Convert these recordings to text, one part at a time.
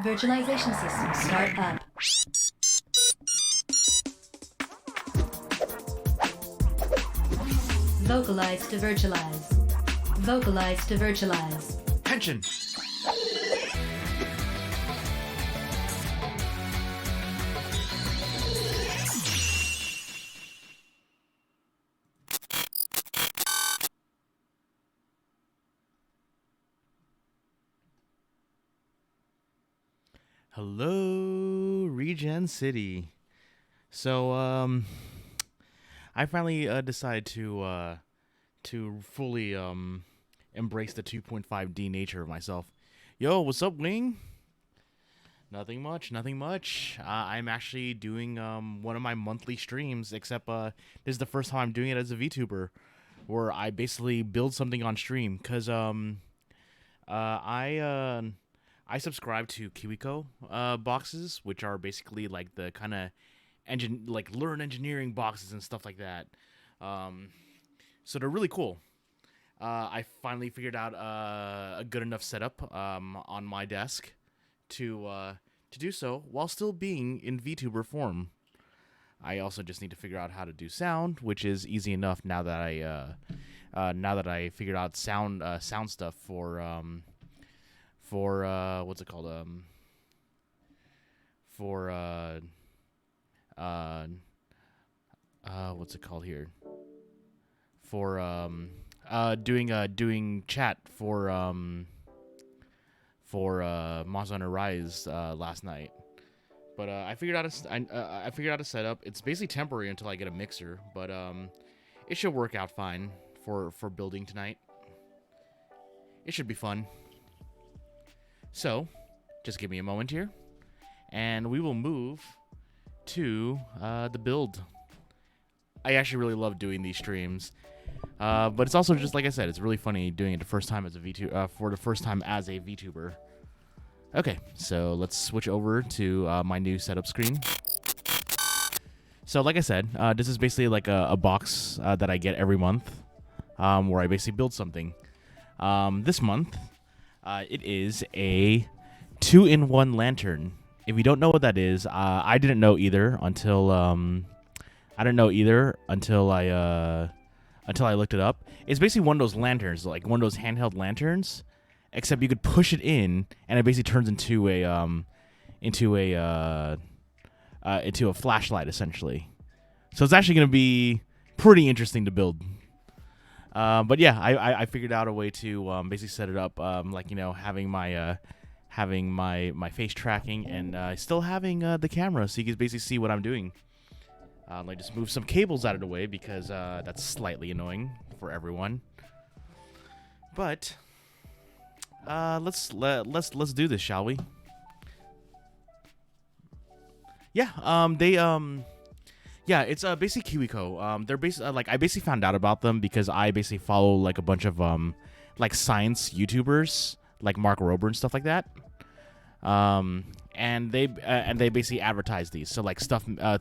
Virtualization system start up. Vocalize to virtualize. Vocalize to virtualize. Tension. Hello, Regen City. So, I finally decided to fully embrace the 2.5D nature of myself. Yo, what's up, Wing? Nothing much, nothing much. I'm actually doing one of my monthly streams, except this is the first time I'm doing it as a VTuber, where I basically build something on stream. Cause I subscribe to Kiwico boxes, which are basically like the kind of learn engineering boxes and stuff like that. So they're really cool. I finally figured out a good enough setup on my desk to do so while still being in VTuber form. I also just need to figure out how to do sound, which is easy enough now that I figured out sound stuff for what's it called what's it called here for doing chat for Monster Hunter Rise last night. But I figured out a setup. It's basically temporary until I get a mixer, but it should work out fine for building tonight. It should be fun. So, just give me a moment here, and we will move to the build. I actually really love doing these streams, but it's also just like I said, it's really funny doing it the first time as a VTuber. Okay, so let's switch over to my new setup screen. So, like I said, this is basically like a box that I get every month, where I basically build something. This month, it is a 2-in-1 lantern. If you don't know what that is, I didn't know either until I looked it up. It's basically one of those lanterns, like one of those handheld lanterns, except you could push it in, and it basically turns into a flashlight essentially. So it's actually going to be pretty interesting to build. But yeah, I figured out a way to basically set it up, having my face tracking and still having the camera, so you can basically see what I'm doing. Let just move some cables out of the way because that's slightly annoying for everyone. But let's do this, shall we? Yeah. It's basically Kiwico. They're basically I basically found out about them because I basically follow like a bunch of science YouTubers like Mark Rober and stuff like that. And they basically advertise these. So like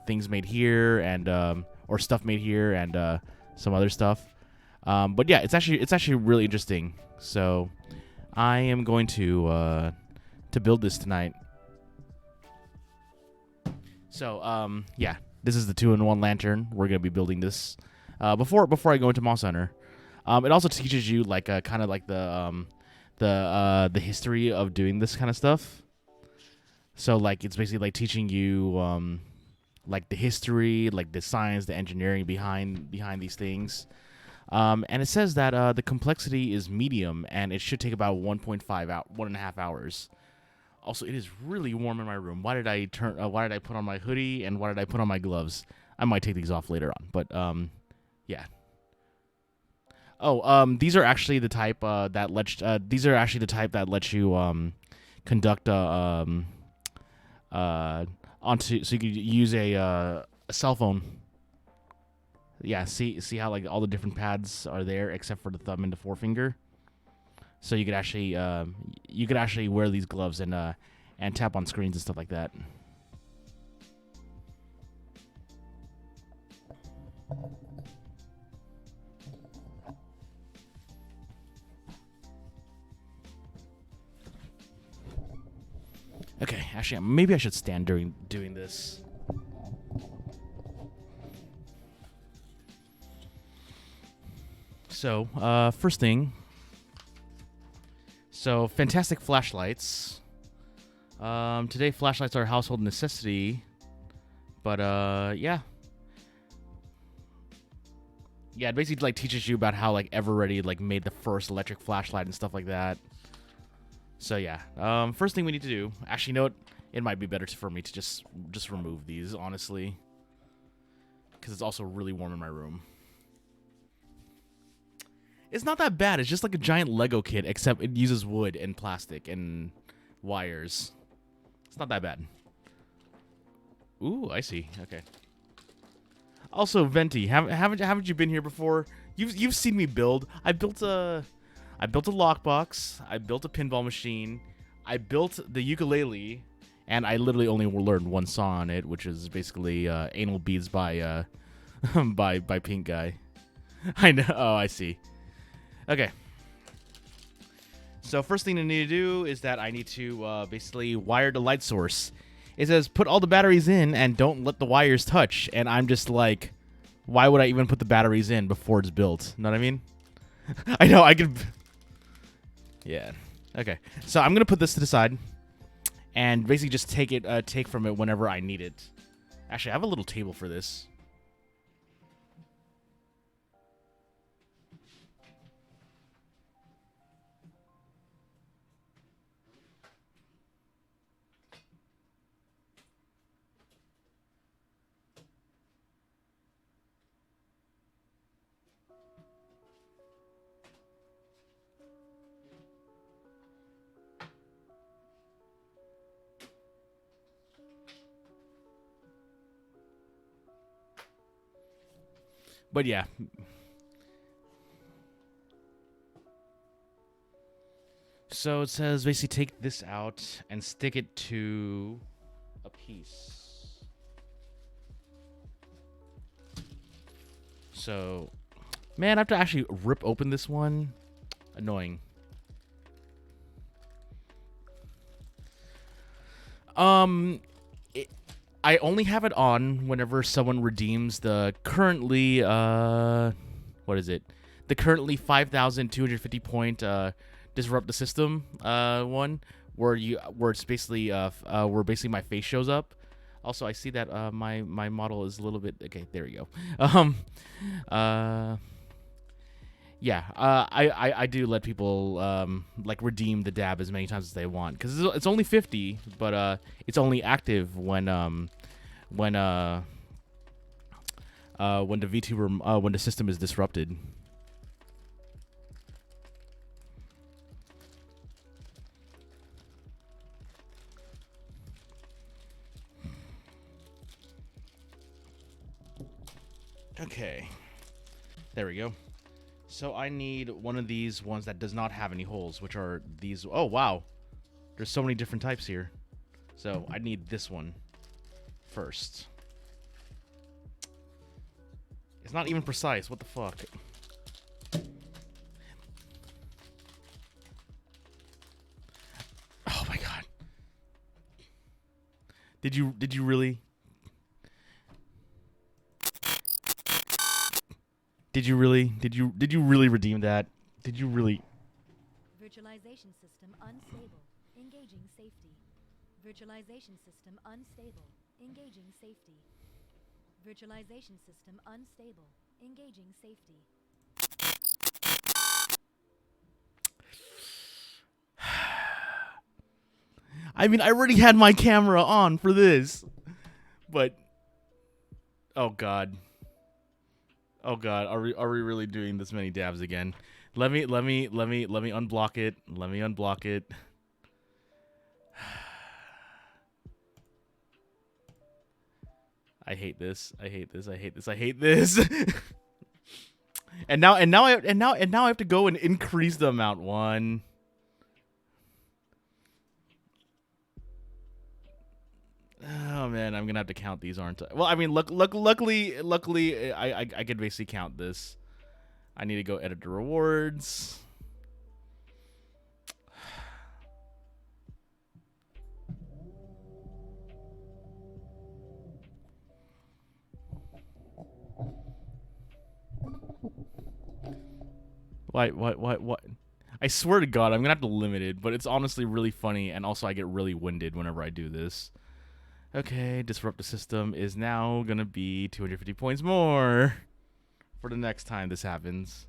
things made here and or stuff made here and some other stuff. But yeah, it's actually really interesting. So I am going to build this tonight. So yeah. This is the 2-in-1 lantern. We're gonna be building this before I go into Monster Hunter. It also teaches you like kind of like the history of doing this kind of stuff. So like it's basically like teaching you like the history, like the science, the engineering behind these things. And it says that the complexity is medium, and it should take about 1.5 hours. Also, it is really warm in my room. Why did I put on my hoodie, and why did I put on my gloves? I might take these off later on, but yeah. Oh, these are actually the type that lets you conduct onto, so you could use a cell phone. Yeah, see how like all the different pads are there except for the thumb and the forefinger. So you could actually wear these gloves and tap on screens and stuff like that. Okay, actually, maybe I should stand during doing this. So, first thing. So, fantastic flashlights. Today, flashlights are a household necessity. But, yeah. Yeah, it basically, like, teaches you about how, like, Everready, like, made the first electric flashlight and stuff like that. So, yeah. First thing we need to do... Actually, you know what? It might be better for me to just remove these, honestly. Because it's also really warm in my room. It's not that bad. It's just like a giant Lego kit, except it uses wood and plastic and wires. It's not that bad. Ooh, I see. Okay. Also, Venti, haven't you been here before? You've seen me build. I built a lockbox. I built a pinball machine. I built the ukulele, and I literally only learned one song on it, which is basically "Anal Beads" by by Pink Guy. I know. Oh, I see. Okay. So first thing I need to do is that I need to basically wire the light source. It says put all the batteries in and don't let the wires touch. And I'm just like, why would I even put the batteries in before it's built? Know what I mean? I know, I could... Yeah. Okay. So I'm going to put this to the side and basically just take from it whenever I need it. Actually, I have a little table for this. But yeah. So it says basically take this out and stick it to a piece. So, man, I have to actually rip open this one. Annoying. I only have it on whenever someone redeems the currently, what is it? The currently 5,250 point, disrupt the system, one, where it's basically, where basically my face shows up. Also, I see that, my model is a little bit, okay, there we go. Yeah, I do let people like redeem the dab as many times as they want because it's only 50, but it's only active when the Vtuber when the system is disrupted. Okay, there we go. So I need one of these ones that does not have any holes, which are these. Oh, wow. There's so many different types here. So I need this one first. It's not even precise. What the fuck? Oh my god. Did you really? Did you really redeem that? Did you really? Virtualization system unstable. Engaging safety. Virtualization system unstable. Engaging safety. Virtualization system unstable. Engaging safety. I mean, I already had my camera on for this, but oh god. Oh god, are we really doing this many dabs again? Let me unblock it. Let me unblock it. I hate this. I hate this. I hate this. I hate this. and now I have to go and increase the amount. One. Oh man, I'm gonna have to count these, aren't I? Well, I mean, luckily, I could basically count this. I need to go edit the rewards. What? I swear to God, I'm gonna have to limit it, but it's honestly really funny, and also I get really winded whenever I do this. Okay, disrupt the system is now gonna be 250 points more for the next time this happens.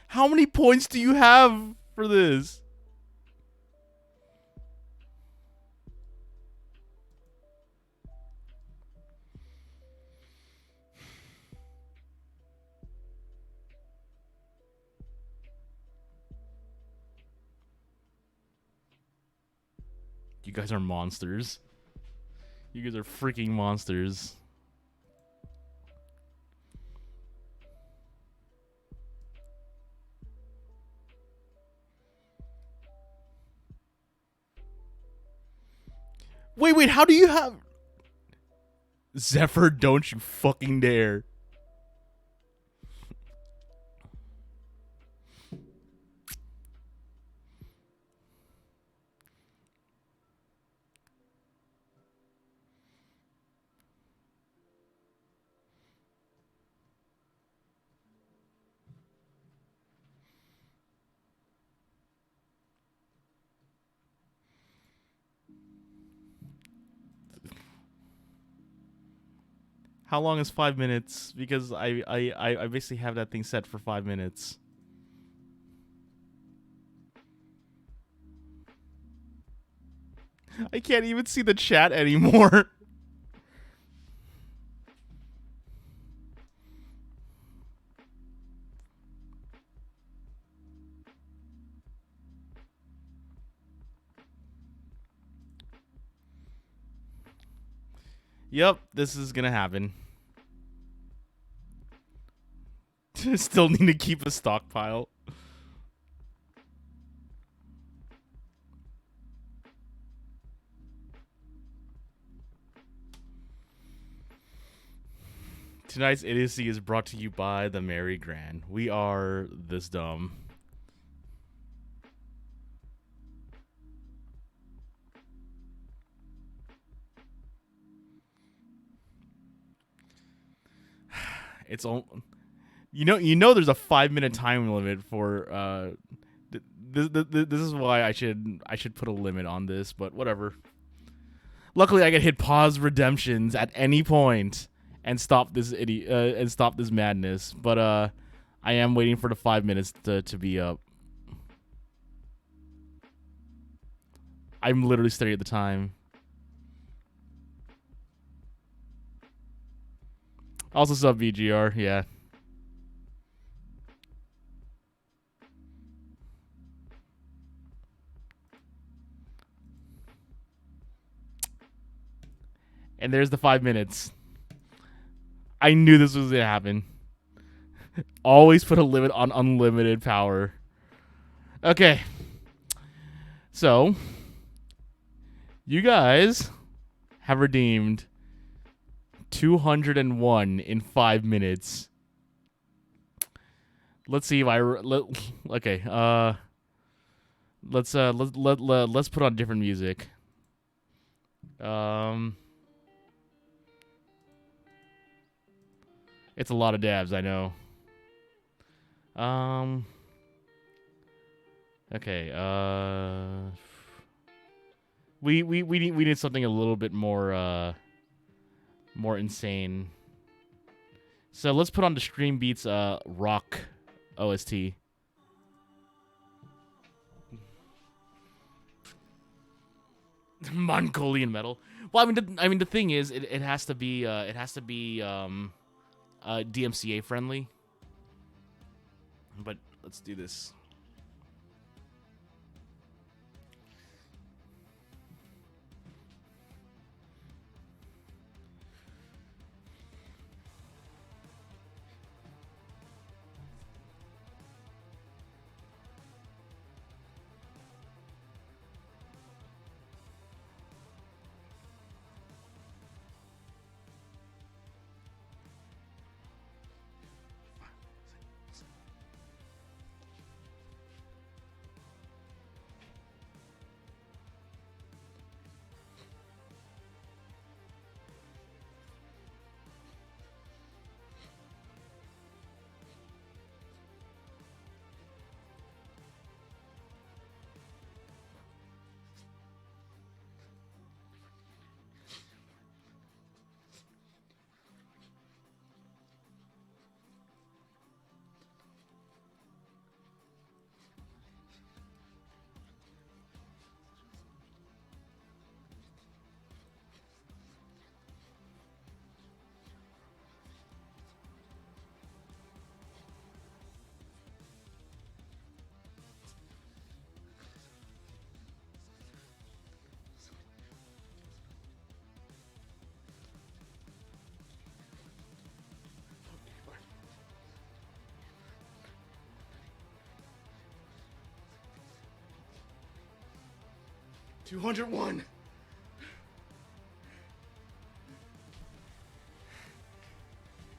How many points do you have for this? You guys are monsters. You guys are freaking monsters. Wait, how do you have... Zephyr, don't you fucking dare. How long is 5 minutes? Because I basically have that thing set for 5 minutes. I can't even see the chat anymore. Yep, this is gonna happen. Still need to keep a stockpile. Tonight's idiocy is brought to you by the Mary Grand. We are this dumb. It's all, you know. There's a 5-minute time limit for. This is why I should put a limit on this, but whatever. Luckily, I can hit pause redemptions at any point and stop this and stop this madness. But I am waiting for the 5 minutes to be up. I'm literally staring at the time. Also sub VGR, yeah. And there's the 5 minutes. I knew this was gonna happen. Always put a limit on unlimited power. Okay. So, you guys have redeemed 201 in 5 minutes. Let's see if okay. Let's put on different music. It's a lot of dabs, I know. Okay. We need something a little bit more insane. So let's put on the Stream Beats rock OST. Mongolian metal. Well, I mean the thing is it has to be DMCA friendly. But let's do this. 201.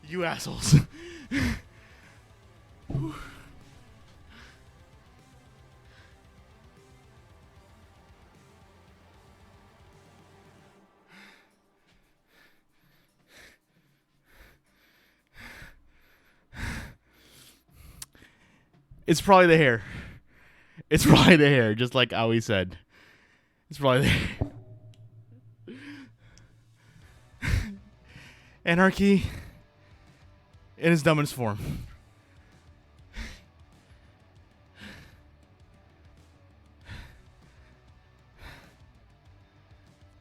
You assholes. It's probably the hair. It's probably the hair, just like Aoi said. It's probably the hair. Anarchy in its dumbest form.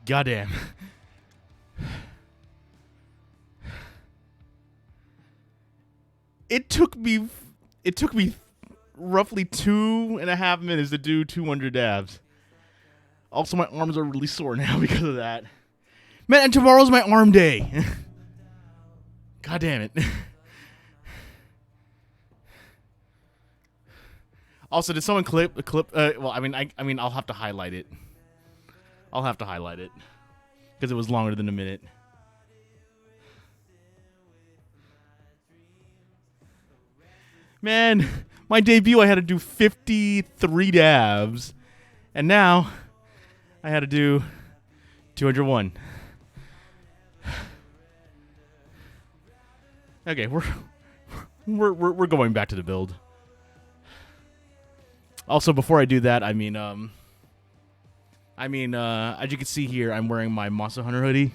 Goddamn. It took me roughly 2.5 minutes to do 200 dabs. Also, my arms are really sore now because of that. Man, and tomorrow's my arm day. God damn it. Also, did someone clip? Well, I mean, I'll have to highlight it. I'll have to highlight it because it was longer than a minute. Man, my debut, I had to do 53 dabs, and now I had to do 201. Okay, we're going back to the build. Also, before I do that, as you can see here, I'm wearing my Monster Hunter hoodie.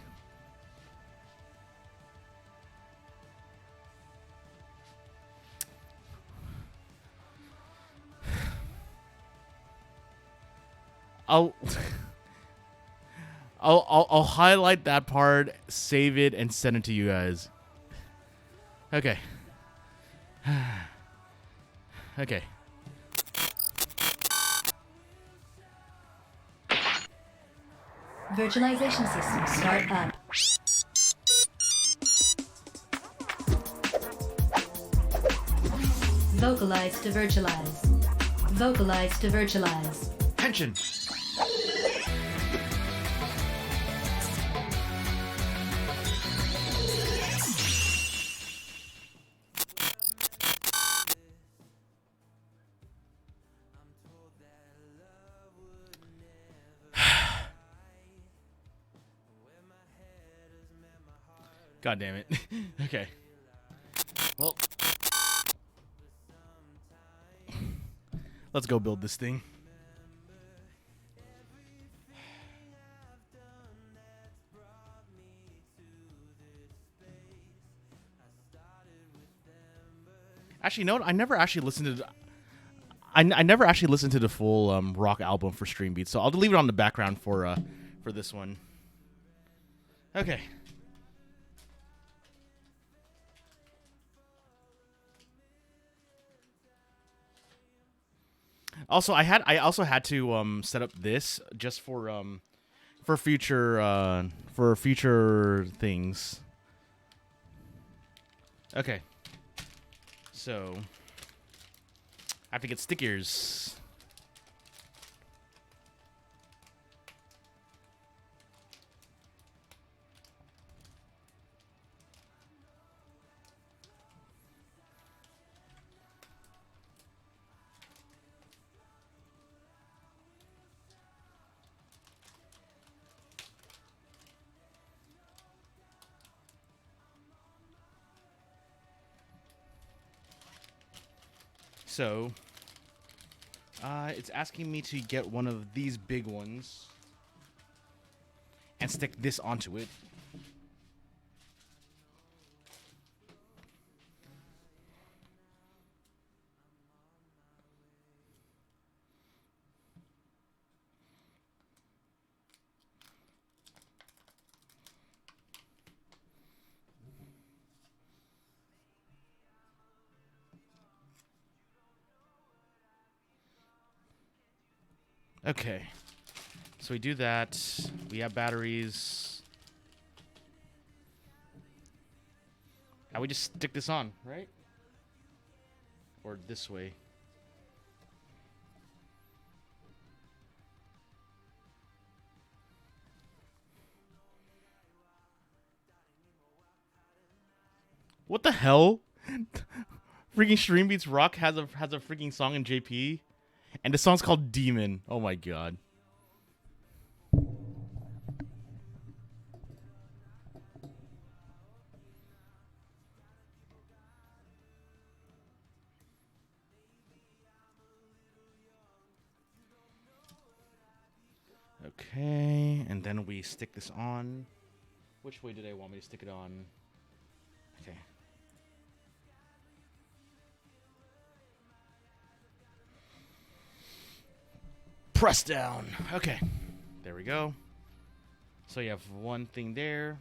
I'll highlight that part, save it, and send it to you guys. Okay. Okay. Virtualization system start up. Vocalize to virtualize. Vocalize to virtualize. Tension. God damn it. Okay. Well, let's go build this thing. Actually, no, I never actually listened to. I never actually listened to the full rock album for Stream Beats, so I'll leave it on the background for this one. Okay. Also, I also had to set up this just for future things. Okay. So I have to get stickers. So, it's asking me to get one of these big ones and stick this onto it. Okay, so we do that. We have batteries. Now we just stick this on, right? Or this way. What the hell? Freaking Stream Beats Rock has a freaking song in JP, and the song's called Demon. Oh my god. Okay, and then we stick this on. Which way did I want me to stick it on? Okay. Press down. Okay. There we go. So you have one thing there.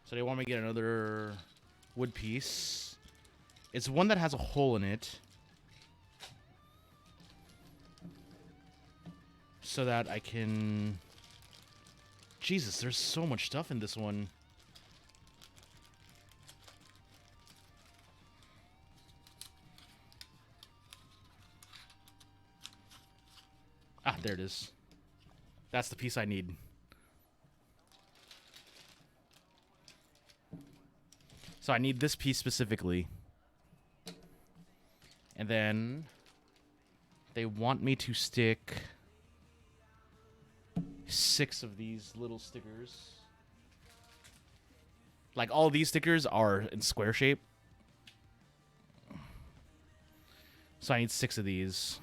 So they want me to get another wood piece. It's one that has a hole in it. So that I can... Jesus, there's so much stuff in this one. Ah, there it is. That's the piece I need. So I need this piece specifically. And then they want me to stick 6 of these little stickers. Like, all these stickers are in square shape. So I need 6 of these.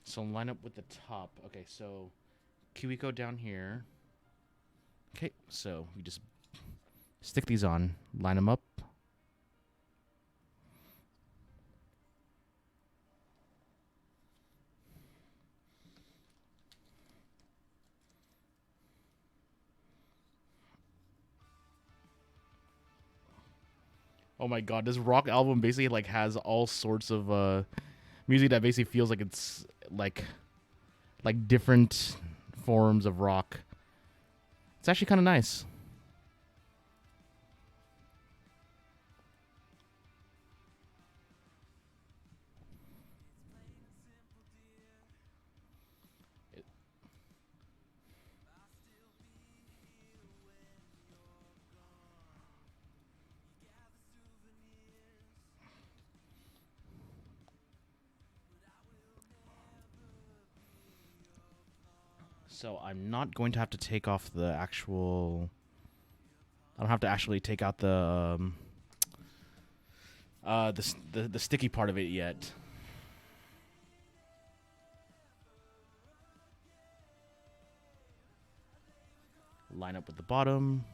So line up with the top. Okay, so Kiwico down here. Okay, so you just stick these on, line them up. Oh my god, this rock album basically like has all sorts of music that basically feels like it's like different forms of rock. It's actually kind of nice. So I'm not going to have to take off the actual... I don't have to actually take out the sticky part of it yet. Line up with the bottom.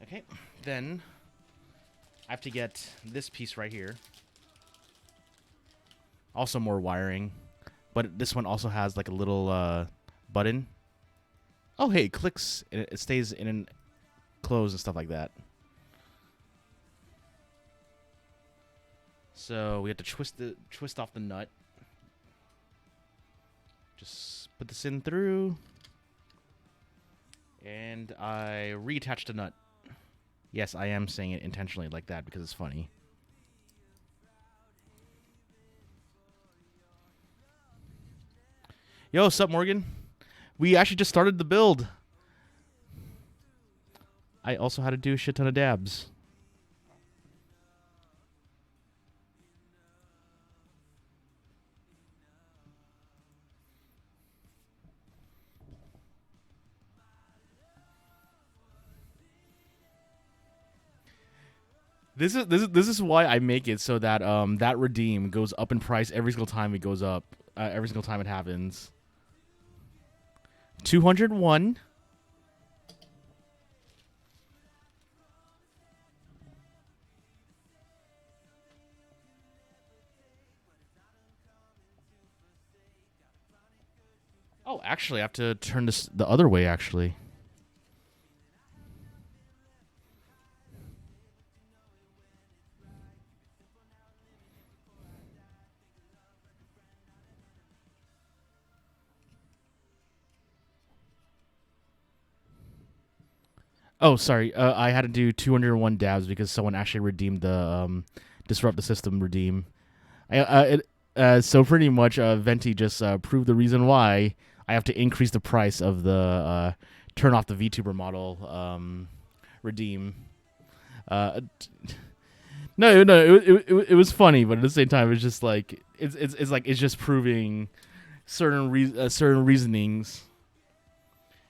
Okay, then I have to get this piece right here. Also more wiring, but this one also has like a little button. Oh, hey, it clicks. It stays in and close and stuff like that. So we have to twist off the nut. Just put this in through, and I reattach the nut. Yes, I am saying it intentionally like that because it's funny. Yo, what's up, Morgan? We actually just started the build. I also had to do a shit ton of dabs. This is why I make it so that that redeem goes up in price every single time it goes up. Every single time it happens. 201. Oh, actually, I have to turn this the other way, actually. Oh, sorry. I had to do 201 dabs because someone actually redeemed the disrupt the system redeem. So pretty much, Venti just proved the reason why I have to increase the price of the turn off the VTuber model redeem. Uh, no, it was funny, but at the same time, it's just like it's like it's just proving certain reasonings.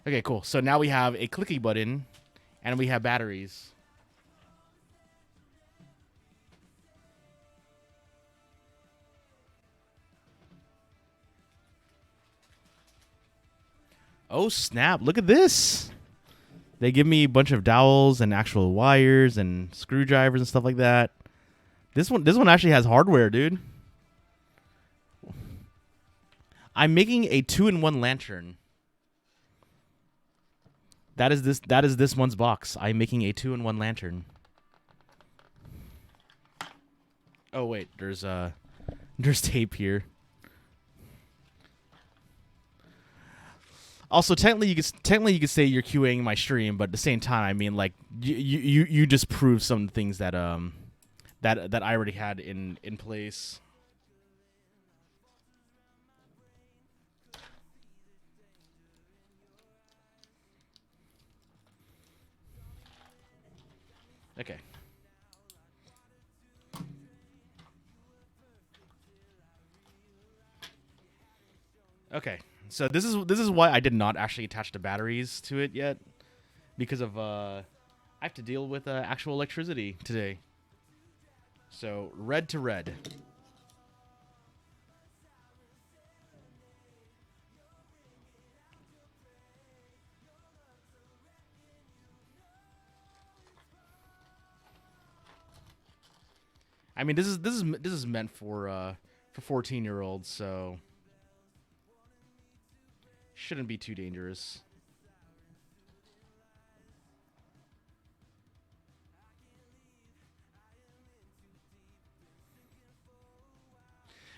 Okay, cool. So now we have a clicky button, and we have batteries. Oh snap! Look at this. They give me a bunch of dowels and actual wires and screwdrivers and stuff like that. This one actually has hardware, dude. I'm making a 2-in-1 lantern. That is this month's box. I'm making a 2-in-1 lantern. Oh wait, there's tape here. Also, technically, you could say you're QAing my stream, but at the same time, I mean, like you just proved some things that that I already had in place. Okay. Okay. So this is why I did not actually attach the batteries to it yet, because of I have to deal with actual electricity today. So red to red. I mean, this is meant for 14-year-olds, so shouldn't be too dangerous.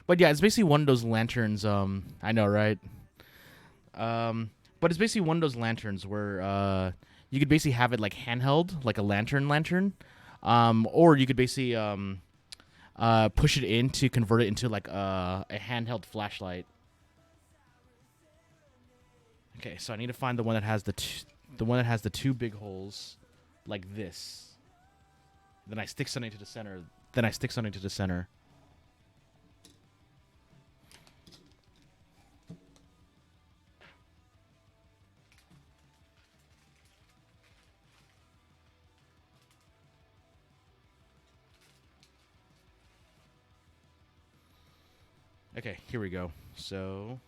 But yeah, it's basically one of those lanterns. I know, right? But it's basically one of those lanterns where you could basically have it like handheld, like a lantern, or you could basically push it in to convert it into like a handheld flashlight. Okay, so I need to find the one that has the two big holes, like this. Then I stick something to the center. Okay, here we go. So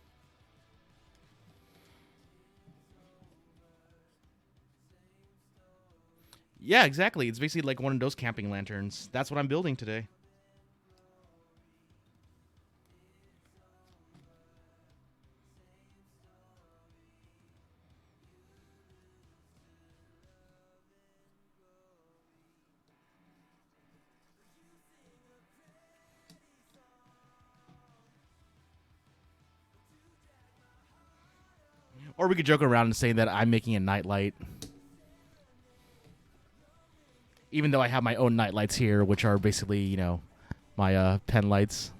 yeah, exactly. It's basically like one of those camping lanterns. That's what I'm building today. Or we could joke around and say that I'm making a nightlight. Even though I have my own nightlights here, which are basically, you know, my pen lights.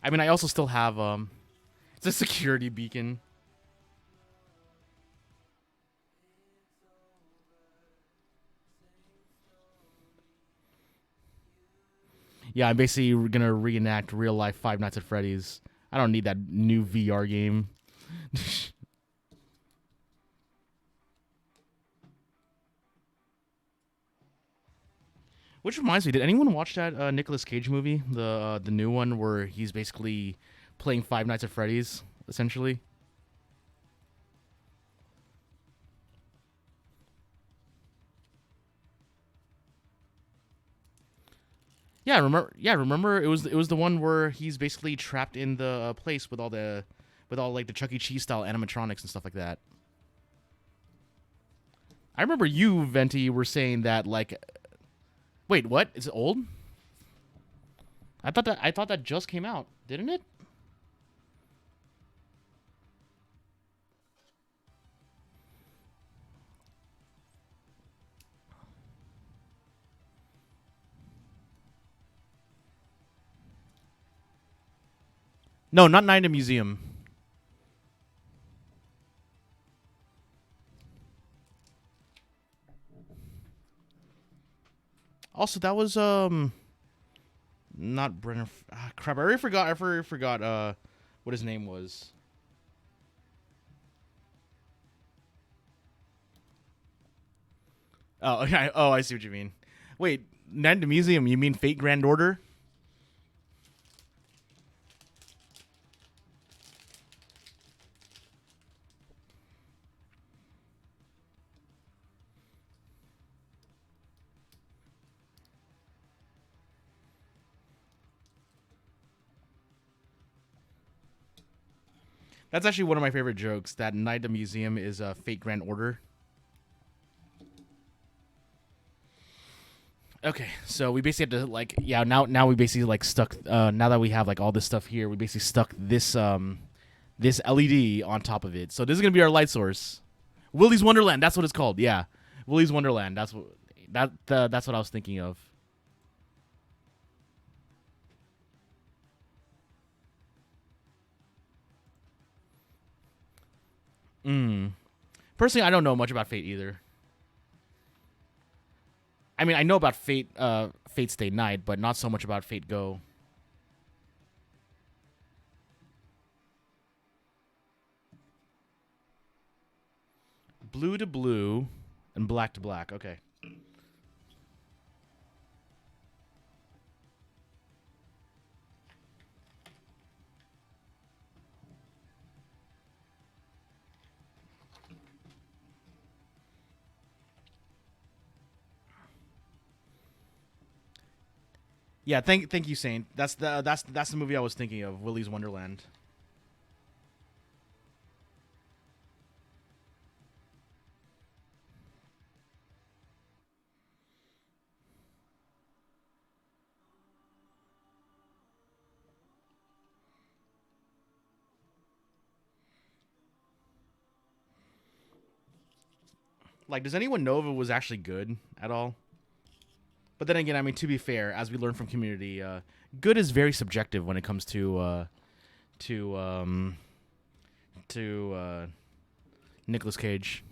I mean, I also still have it's a security beacon. Yeah, I'm basically gonna reenact real life Five Nights at Freddy's. I don't need that new VR game. Which reminds me, did anyone watch that Nicolas Cage movie, the new one where he's basically playing Five Nights at Freddy's, essentially? Yeah, remember? Yeah, remember? It was the one where he's basically trapped in the place with all like the Chuck E. Cheese style animatronics and stuff like that. I remember you, Venti, were saying that like, wait, what? Is it old? I thought that just came out, didn't it? No, not Night in Museum. Also, that was not Brenner. Crap, I already forgot. I already forgot what his name was. Oh, okay. Oh, I see what you mean. Wait, Night in the Museum, you mean Fate Grand Order? That's actually one of my favorite jokes. That Night in the Museum is Fate Grand Order. Okay, so we basically have to like, yeah. Now we basically like stuck. Now that we have like all this stuff here, we basically stuck this LED on top of it. So this is gonna be our light source. Willy's Wonderland. That's what it's called. Yeah, Willy's Wonderland. That's what I was thinking of. Personally, I don't know much about Fate either. I mean, I know about Fate Stay Night, but not so much about Fate Go. Blue to blue and black to black. Okay. Yeah, thank you, Saint. That's the movie I was thinking of, Willy's Wonderland. Like, does anyone know if it was actually good at all? But then again, I mean, to be fair, as we learned from Community, good is very subjective when it comes to Nicolas Cage.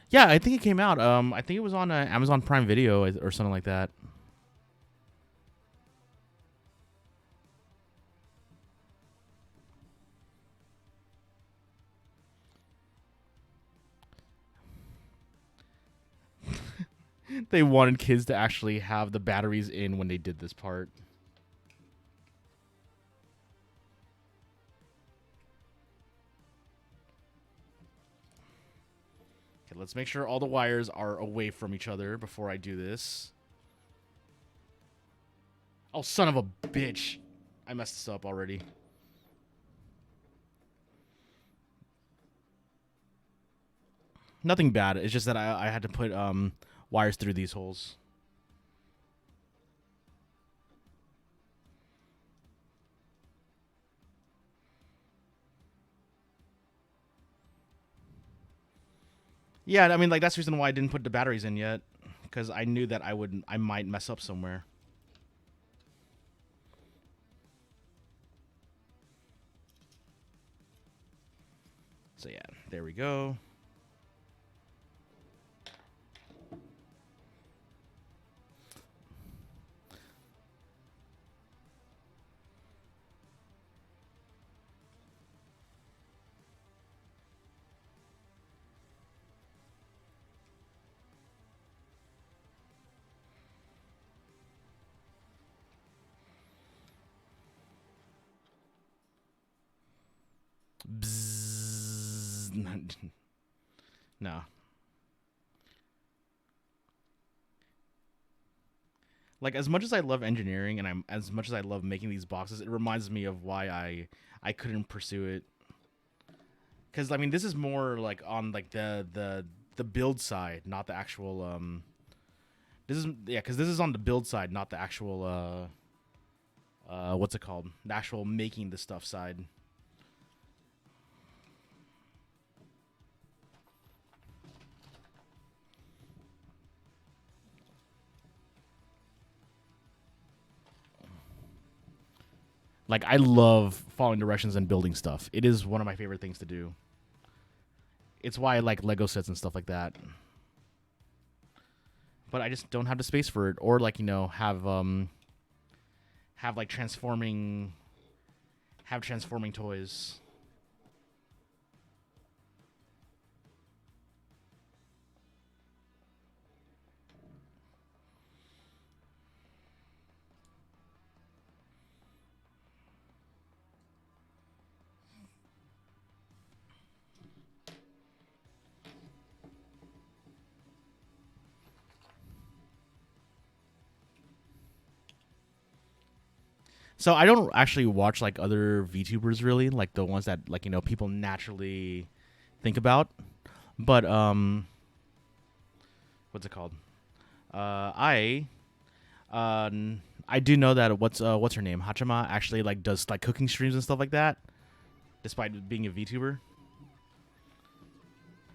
Yeah, I think it came out. I think it was on Amazon Prime Video or something like that. They wanted kids to actually have the batteries in when they did this part. Okay, let's make sure all the wires are away from each other before I do this. Oh, son of a bitch. I messed this up already. Nothing bad. It's just that I had to put wires through these holes. Yeah, I mean, like, that's the reason why I didn't put the batteries in yet, because I knew that I might mess up somewhere. So yeah, there we go. Bzzz. No. Like, as much as I love engineering and as much as I love making these boxes, it reminds me of why I couldn't pursue it. Because I mean, this is more like on like the build side, not the actual This is, yeah, because this is on the build side, not the actual what's it called? The actual making the stuff side. Like, I love following directions and building stuff. It is one of my favorite things to do. It's why I like Lego sets and stuff like that. But I just don't have the space for it, or like, you know, have like transforming toys. So I don't actually watch like other VTubers really, like the ones that like, you know, people naturally think about. But what's it called? Uh I do know that what's her name? Hachima actually like does like cooking streams and stuff like that, despite being a VTuber.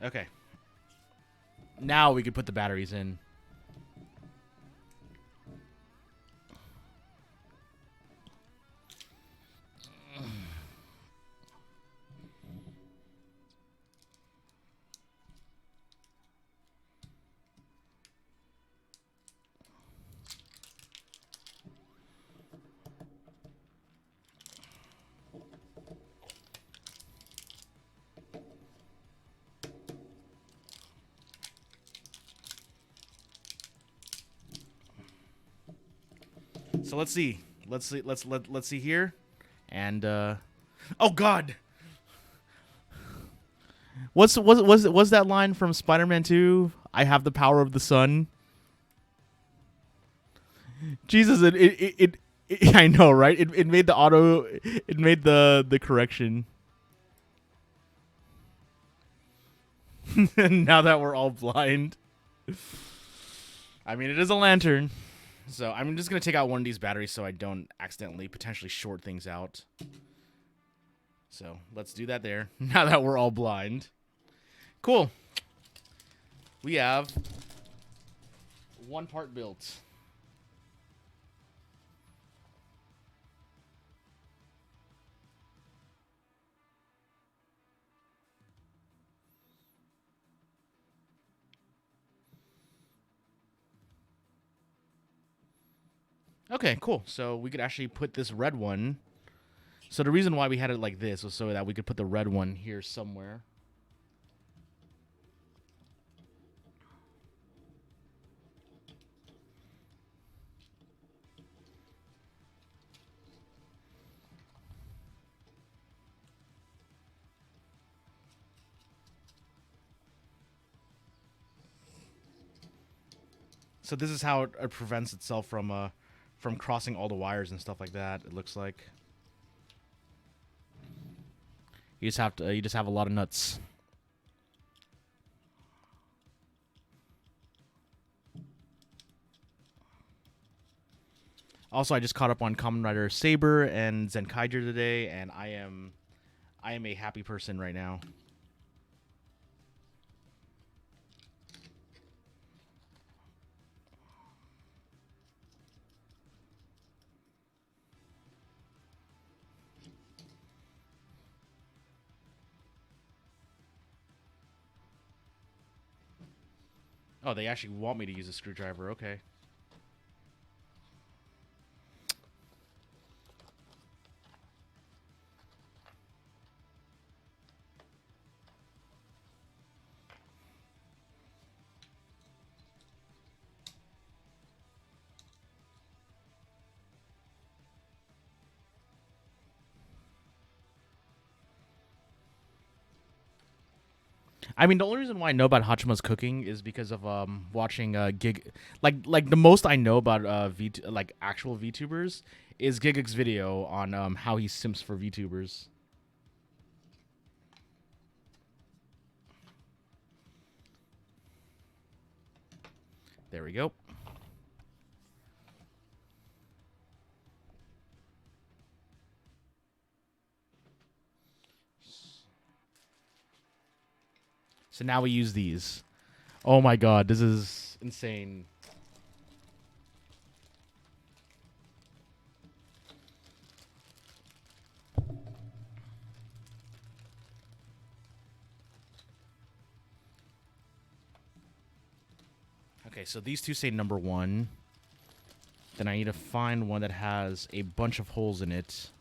Okay. Now we could put the batteries in. So let's see. Let's see here. And oh god. Was that line from Spider-Man 2? I have the power of the sun. Jesus, it I know, right? It made the auto, it made the correction. Now that we're all blind. I mean, it is a lantern. So I'm just going to take out one of these batteries so I don't accidentally potentially short things out. So let's do that there. Now that we're all blind. Cool. We have one part built. Okay, cool. So we could actually put this red one. So the reason why we had it like this was so that we could put the red one here somewhere. So this is how it prevents itself from crossing all the wires and stuff like that. It looks like you just have a lot of nuts. Also, I just caught up on Kamen Rider Saber and Zenkaiger today, and I am a happy person right now. Oh, they actually want me to use a screwdriver. Okay. I mean, the only reason why I know about Hachima's cooking is because of watching Gig, like the most I know about like actual VTubers is Gig's video on how he simps for VTubers. There we go. So now we use these. Oh my god, this is insane. Okay, so these two say number 1. Then I need to find one that has a bunch of holes in it.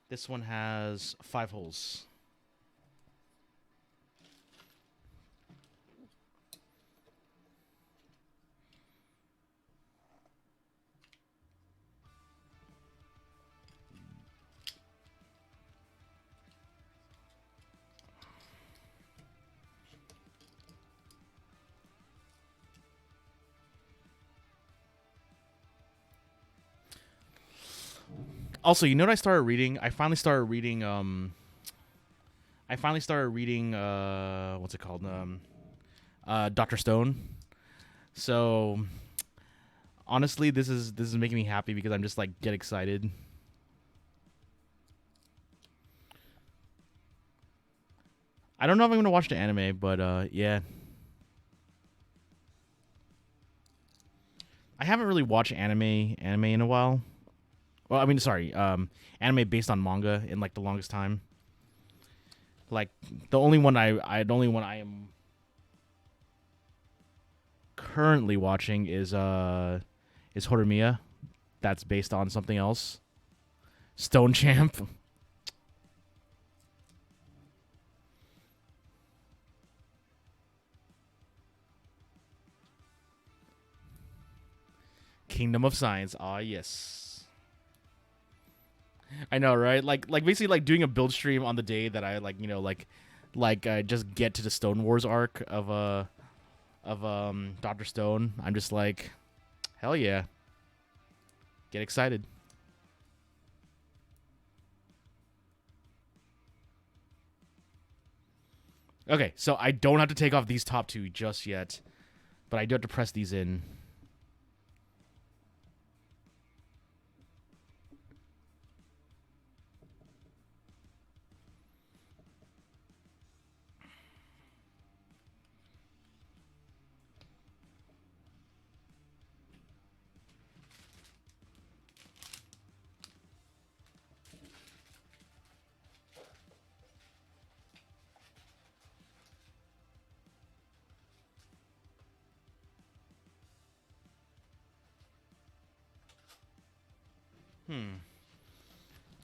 This one has 5 holes. Also, you know what I started reading? I finally started reading what's it called? Dr. Stone. So honestly, this is making me happy because I'm just like get excited. I don't know if I'm gonna watch the anime, but yeah. I haven't really watched anime in a while. Well, I mean, sorry, anime based on manga in like the longest time. Like the only one I am currently watching is Horimiya. That's based on something else. Stone Champ. Kingdom of Science. Ah, yes. I know, right? Like basically like doing a build stream on the day that I like, you know, just get to the Stone Wars arc of Dr. Stone. I'm just like, hell yeah. Get excited. Okay, so I don't have to take off these top 2 just yet, but I do have to press these in.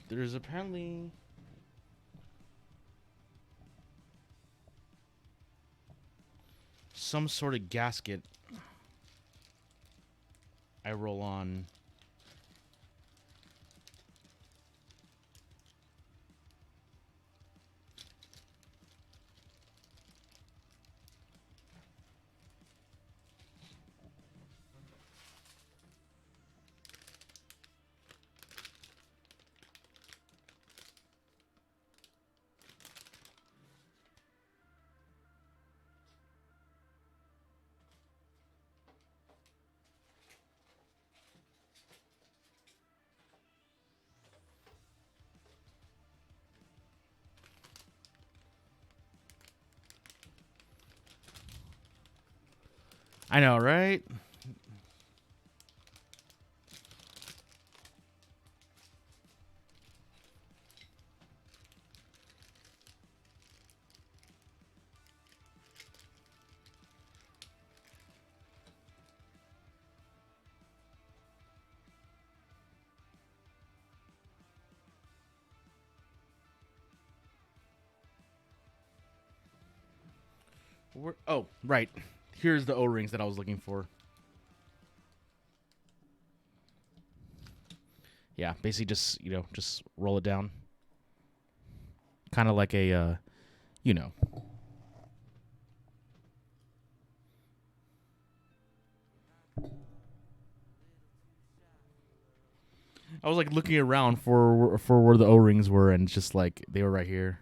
There's apparently some sort of gasket I roll on. I know, right? Oh, right. Here's the O-rings that I was looking for. Yeah, basically just, you know, just roll it down. Kind of like a, you know. I was like looking around for where the O-rings were, and it's just like they were right here.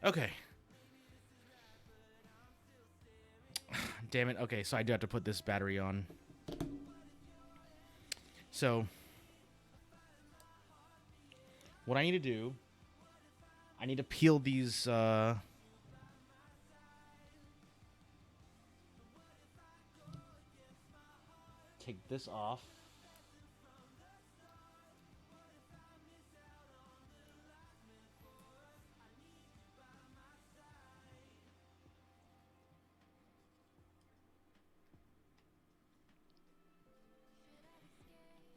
Okay. Damn it. Okay, so I do have to put this battery on. So what I need to do, I need to peel these. Take this off.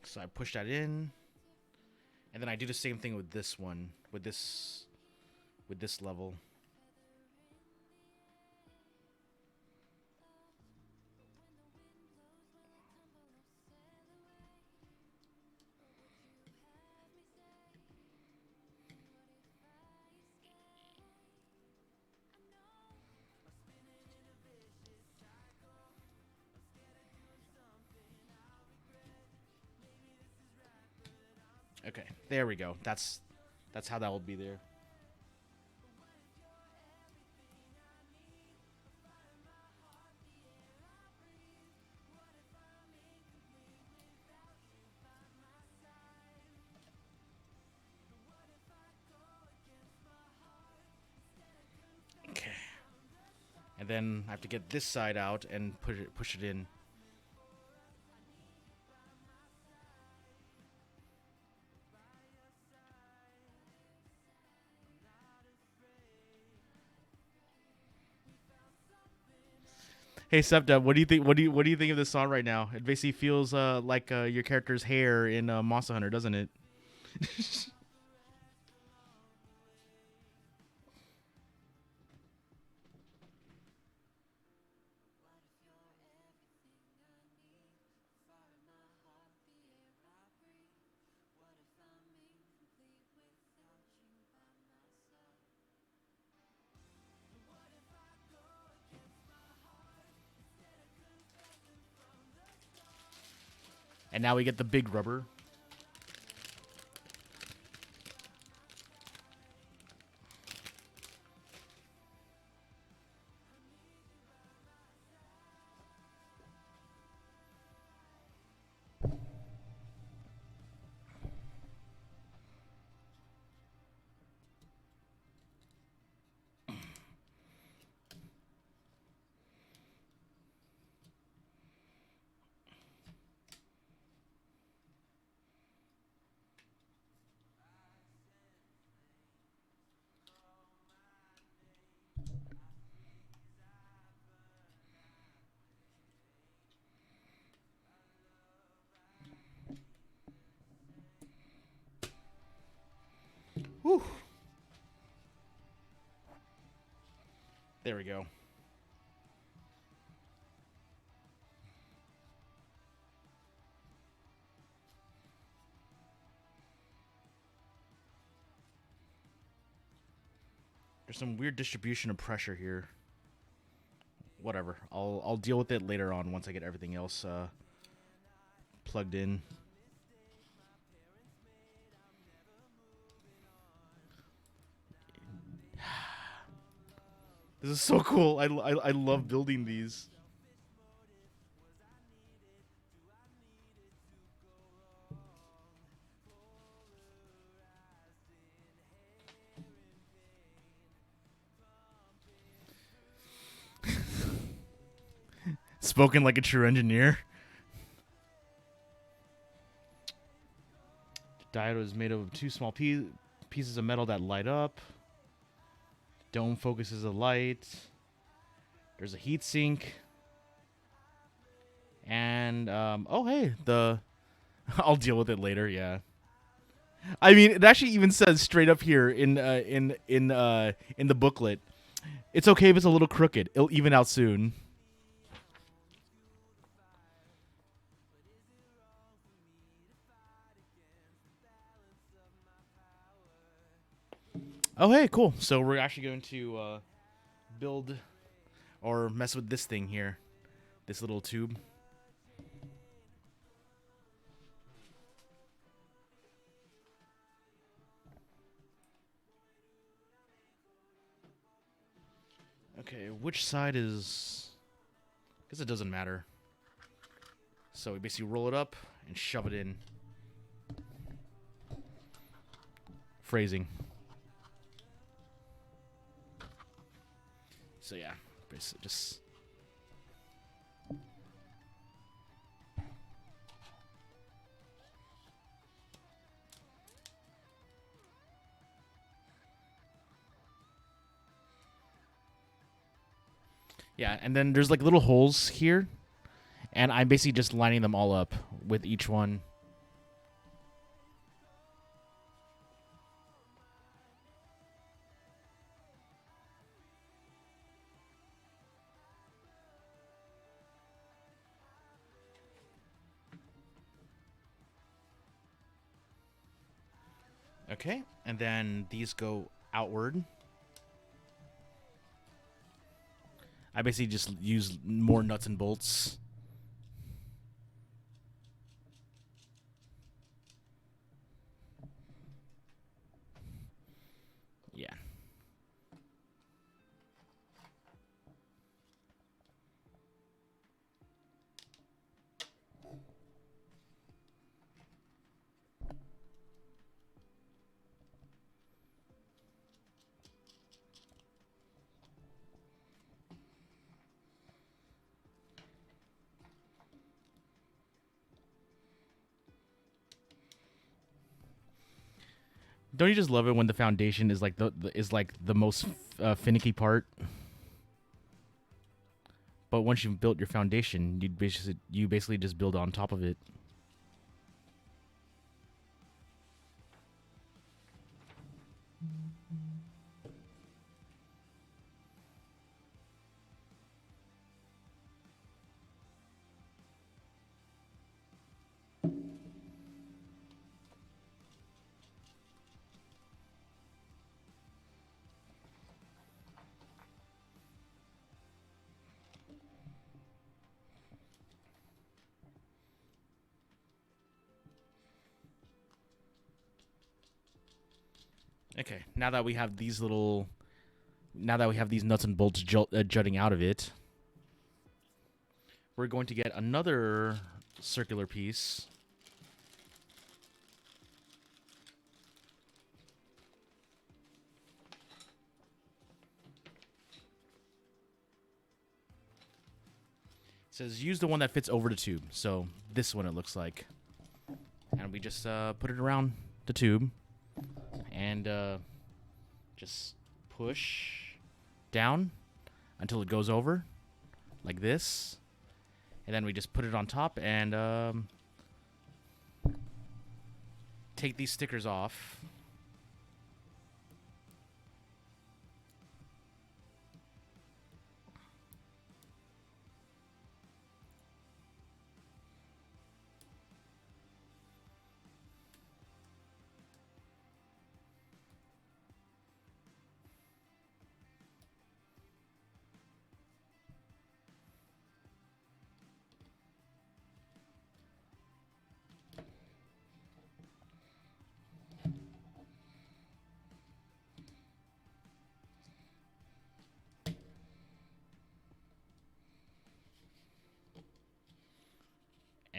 So I push that in, and then I do the same thing with this one, with this level. Okay, there we go. That's how that will be there. Okay. And then I have to get this side out and push it in. Hey Septa, what do you think? What do you think of this song right now? It basically feels like your character's hair in Monster Hunter, doesn't it? And now we get the big rubber. Whew. There we go. There's some weird distribution of pressure here. Whatever. I'll deal with it later on once I get everything else plugged in. This is so cool. I love building these. Spoken like a true engineer. The diode is made of two small pieces of metal that light up. Dome focuses the light. There's a heat sink. And oh hey, the I'll deal with it later, yeah. I mean, it actually even says straight up here in the booklet. It's okay if it's a little crooked. It'll even out soon. Oh, hey, cool. So we're actually going to build or mess with this thing here. This little tube. Okay, which side is... I guess it doesn't matter. So we basically roll it up and shove it in. Phrasing. So yeah, basically just. Yeah, and then there's like little holes here, and I'm basically just lining them all up with each one. Okay, and then these go outward. I basically just use more nuts and bolts. Yeah. Don't you just love it when the foundation is like the most finicky part? But once you've built your foundation, you basically just build on top of it. Okay, now that we have these nuts and bolts jutting out of it, we're going to get another circular piece. It says use the one that fits over the tube. So this one it looks like. And we just put it around the tube. And just push down until it goes over, like this. And then we just put it on top and take these stickers off.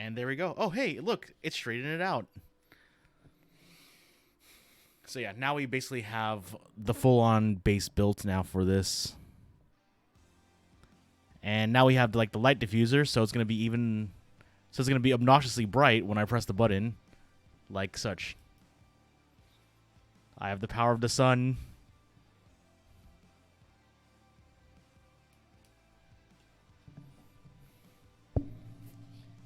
And there we go. Oh, hey, look, it's straightening it out. So yeah, now we basically have the full-on base built now for this. And now we have like the light diffuser, so it's gonna be obnoxiously bright when I press the button, like such. I have the power of the sun.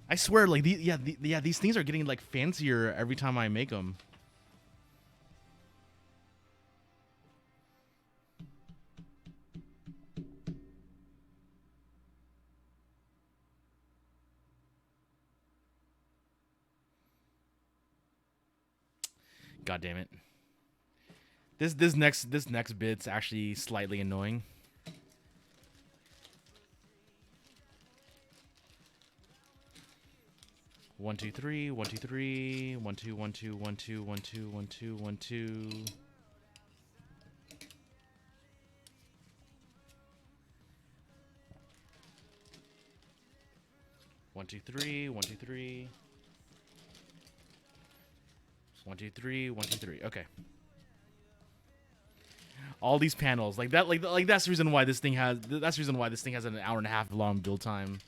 I swear, like these things are getting like fancier every time I make them. God damn it. This next bit's actually slightly annoying. One, two, three, 1, 2, 3, 1, 2, 1, 2, 1, 2, 1, 2, 1, 2, 1, 2. One, two, three, 1, 2, 3. 1, 2, 3. 1, 2, 3. Okay. All these panels, like that, like that's the reason why this thing has. That's the reason why this thing has an hour and a half long build time.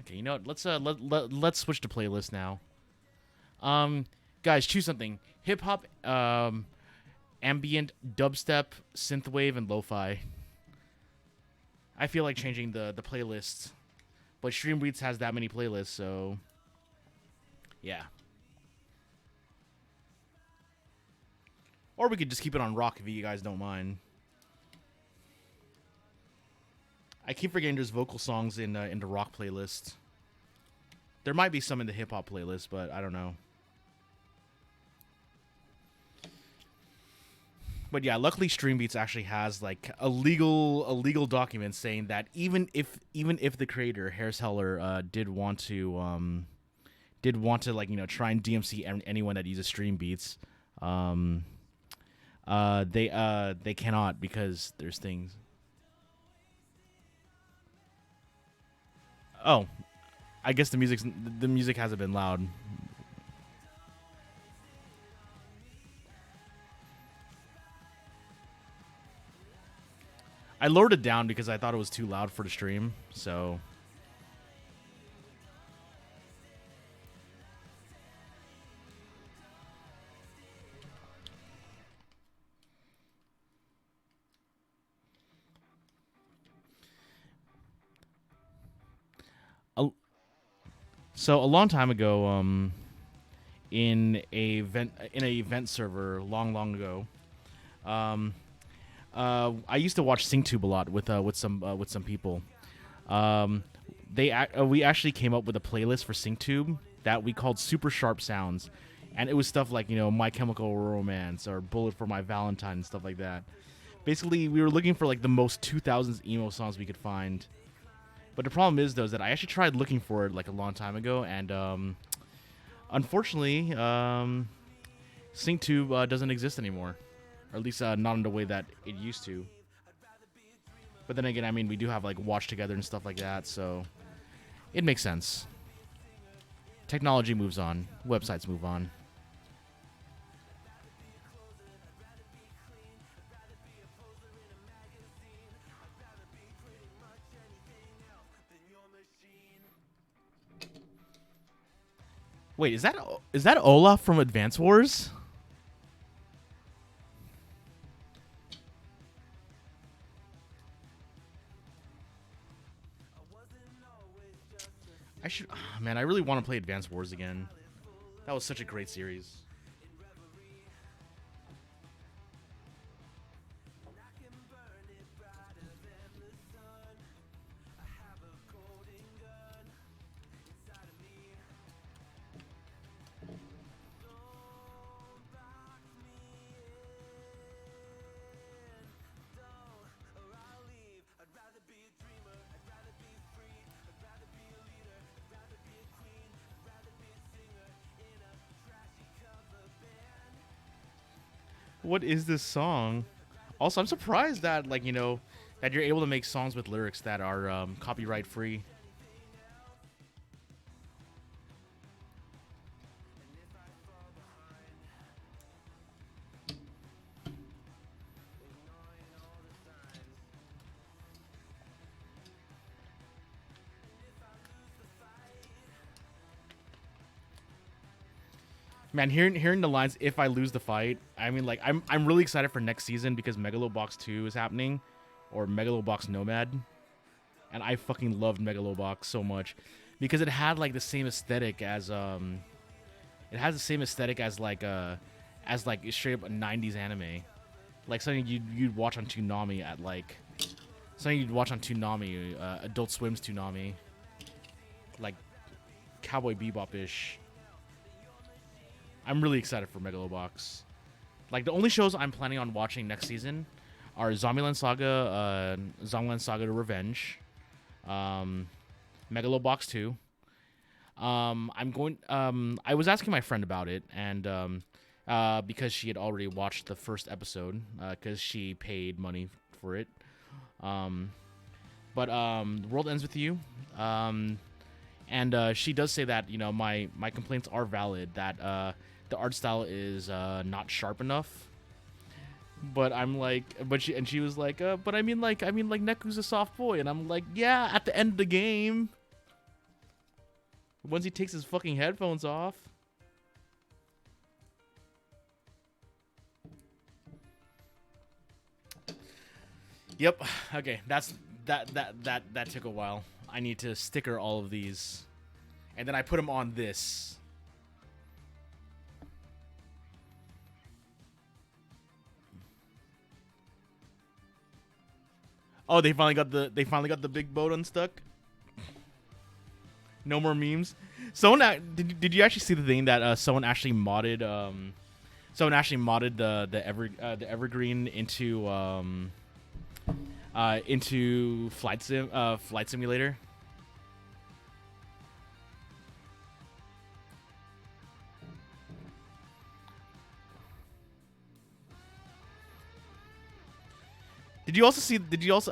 Okay, you know what? Let's switch to playlist now. Guys, choose something: hip hop, ambient, dubstep, synthwave, and lo-fi. I feel like changing the playlists, but Stream Beats has that many playlists, so yeah. Or we could just keep it on rock if you guys don't mind. I keep forgetting there's vocal songs in the rock playlist. There might be some in the hip hop playlist, but I don't know. But yeah, luckily Stream Beats actually has like a legal document saying that even if the creator Harris Heller did want to like, you know, try and DMC anyone that uses Stream Beats, they cannot, because there's things. Oh, I guess the music hasn't been loud. I lowered it down because I thought it was too loud for the stream, so. So a long time ago, in a event server, long ago, I used to watch SyncTube a lot with some people. We actually came up with a playlist for SyncTube that we called Super Sharp Sounds, and it was stuff like, you know, My Chemical Romance or Bullet for My Valentine and stuff like that. Basically, we were looking for like the most 2000s emo songs we could find. But the problem is, though, is that I actually tried looking for it like a long time ago, and unfortunately, SyncTube doesn't exist anymore, or at least not in the way that it used to. But then again, I mean, we do have like Watch Together and stuff like that, so it makes sense. Technology moves on, websites move on. Wait, is that Olaf from Advance Wars? I should, man, I really want to play Advance Wars again. That was such a great series. What is this song? Also, I'm surprised that, like, you know, that you're able to make songs with lyrics that are copyright free. Man, hearing the lines "If I lose the fight," I mean, like, I'm really excited for next season because Megalobox 2 is happening, or Megalobox Nomad, and I fucking loved Megalobox so much because it had like the same aesthetic as like straight up a 90s anime, like something you'd watch on Toonami at like something you'd watch on Toonami, Adult Swim's Toonami, like Cowboy Bebop-ish. I'm really excited for Megalobox. Like, the only shows I'm planning on watching next season are Zombieland Saga, The Revenge, Megalobox 2. I'm going. I was asking my friend about it, and because she had already watched the first episode, because she paid money for it. But The World Ends With You. And she does say that my complaints are valid. That the art style is not sharp enough. But I'm like, she was like, but I mean like Neku's a soft boy, and I'm like, yeah, at the end of the game. Once he takes his fucking headphones off. Yep. Okay. That took a while. I need to sticker all of these, and then I put them on this. Oh, they finally got the big boat unstuck. No more memes. Did you actually see the thing that someone actually modded the evergreen into flight simulator? Did you also see?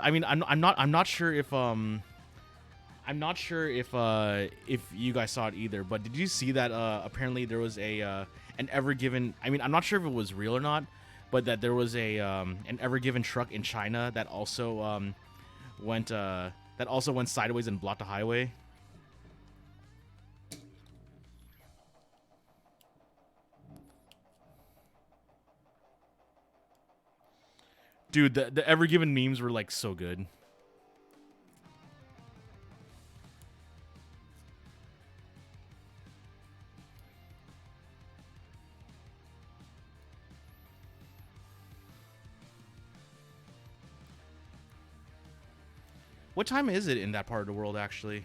I mean, I'm not sure if if you guys saw it either, but did you see that apparently there was an Ever Given, I mean, I'm not sure if it was real or not, but that there was an Ever Given truck in China that also went sideways and blocked the highway. Dude, the Ever Given memes were like so good. What time is it in that part of the world, actually?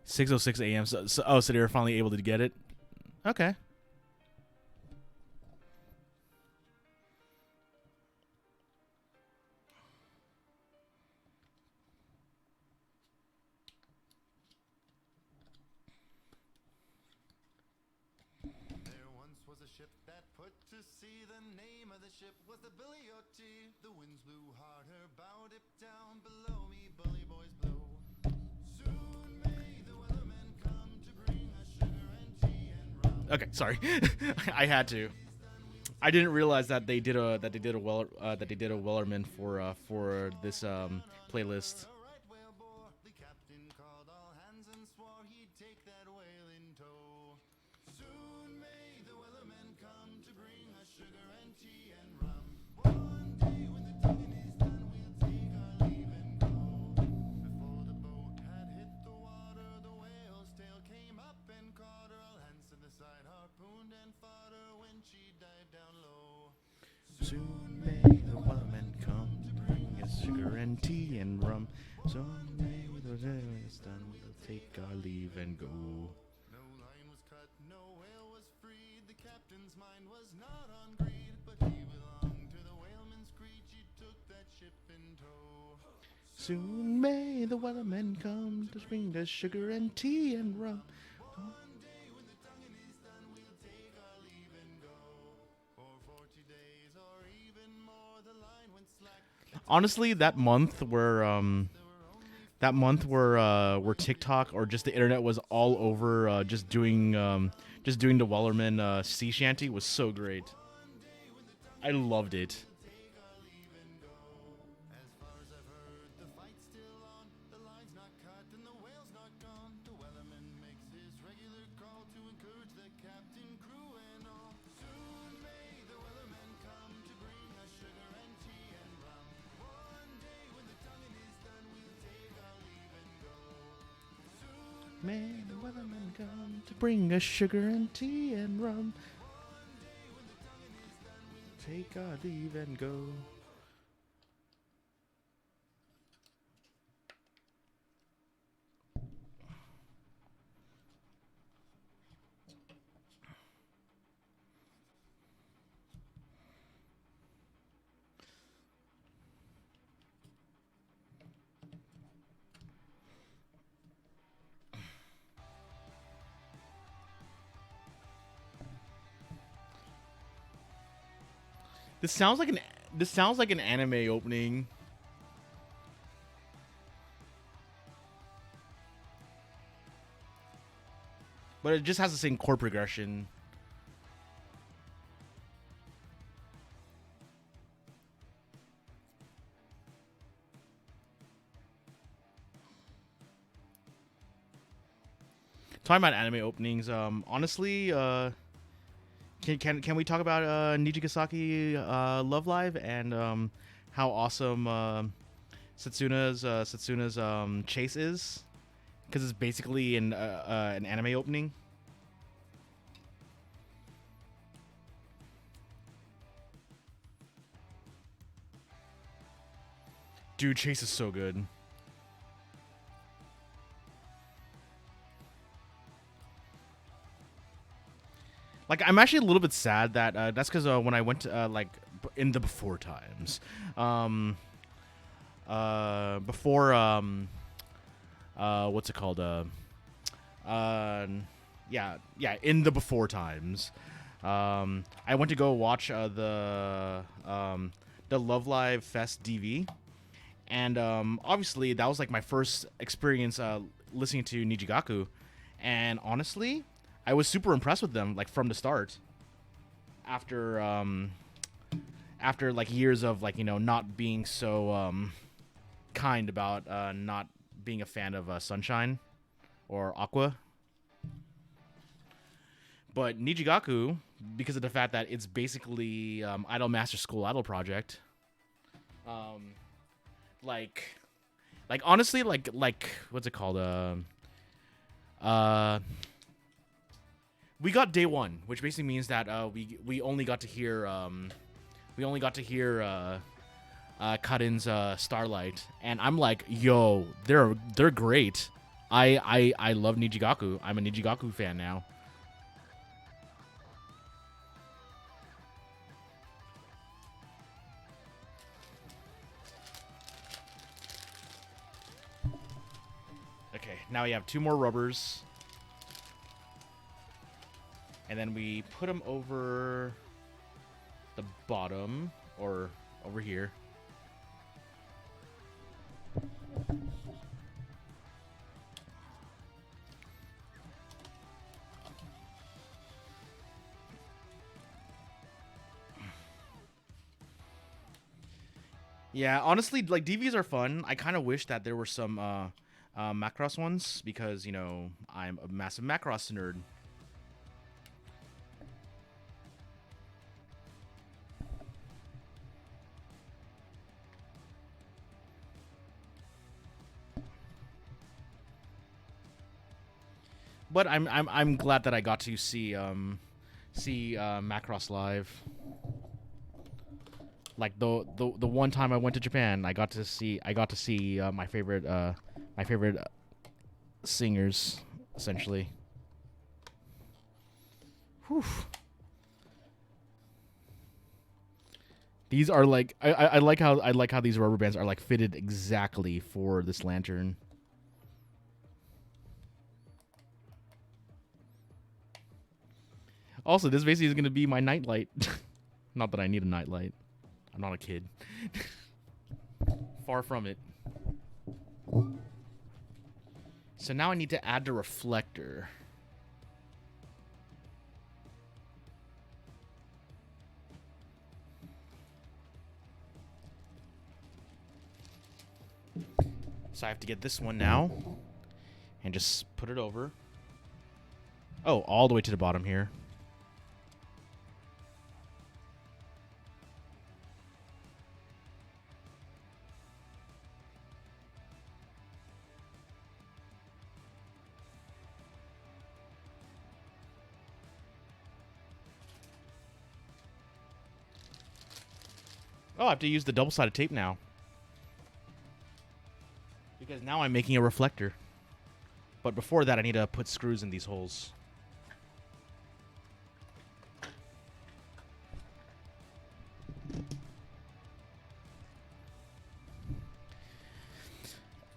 "6:06 a.m." So they were finally able to get it. Okay. A ship that put to sea. The name of the ship was the Billy O.T. The winds blew hard, her bow dipped down. Below me, bully boys blow. Soon may the wellerman come to bring us sugar and tea and rum. Okay, sorry. I had to. I didn't realize that they did a Wellerman for this playlist. The captain called all hands and swore he'd take that whale in tow. Soon may the wellerman come to bring us sugar and tea and rum. One day when the tonguing is done, we'll take our leave and go. Before the boat had hit the water, the whale's tail came up and caught her. All hands to the side harpooned and fought her when she dived down low. Soon may the wellerman come to bring us sugar and tea and rum. Soon may the day is done, we'll take our leave and go. No line was cut, no whale was freed. The captain's mind was not on greed, but he belonged to the whaleman's creed. She took that ship in tow. Soon may the wellerman come to bring us sugar and tea and rum. One day when the tonguing is done, we'll take our leave and go. For 40 days or even more, the line went slack. Honestly, that month where TikTok or just the internet was all over just doing the Wellerman sea shanty was so great. I loved it. Take our leave and go. As far as I've heard, the fight's still on. The line's not cut and the whale's not gone. The wellerman makes his regular call to encourage the captain, crew, and all. Soon may the wellerman come to bring us sugar and tea and rum. One day when the tonguing is done, we'll take our leave and go. Soon May the wellerman come to bring us sugar and tea and rum. Take our leave and go. This sounds like an anime opening. But it just has the same chord progression. Talking about anime openings, honestly, can we talk about Nijigasaki Love Live and how awesome Setsuna's chase is? Because it's basically an anime opening. Dude, chase is so good. Like, I'm actually a little bit sad that that's because when I went to, like in the before times, before what's it called? Yeah, in the before times, I went to go watch the Love Live Fest DV, and obviously that was like my first experience listening to Nijigaku, and honestly, I was super impressed with them, like, from the start. After like years of, like, you know, not being so kind about not being a fan of Sunshine or Aqua. But Nijigaku, because of the fact that it's basically Idol Master School Idol project, like honestly, like what's it called? We got day one, which basically means that we only got to hear Karin's Starlight, and I'm like, yo, they're great. I love Nijigaku. I'm a Nijigaku fan now. Okay, now we have 2 more rubbers. And then we put them over the bottom, or over here. Yeah, honestly, like, DVs are fun. I kind of wish that there were some Macross ones, because, you know, I'm a massive Macross nerd. But I'm glad that I got to see Macross live. Like the one time I went to Japan, I got to see my favorite singers, essentially. Whew. These are like I like how these rubber bands are like fitted exactly for this lantern. Also, this basically is going to be my nightlight. Not that I need a nightlight. I'm not a kid. Far from it. So now I need to add the reflector. So I have to get this one now and just put it over. Oh, all the way to the bottom here. Oh, I have to use the double-sided tape now. Because now I'm making a reflector. But before that, I need to put screws in these holes.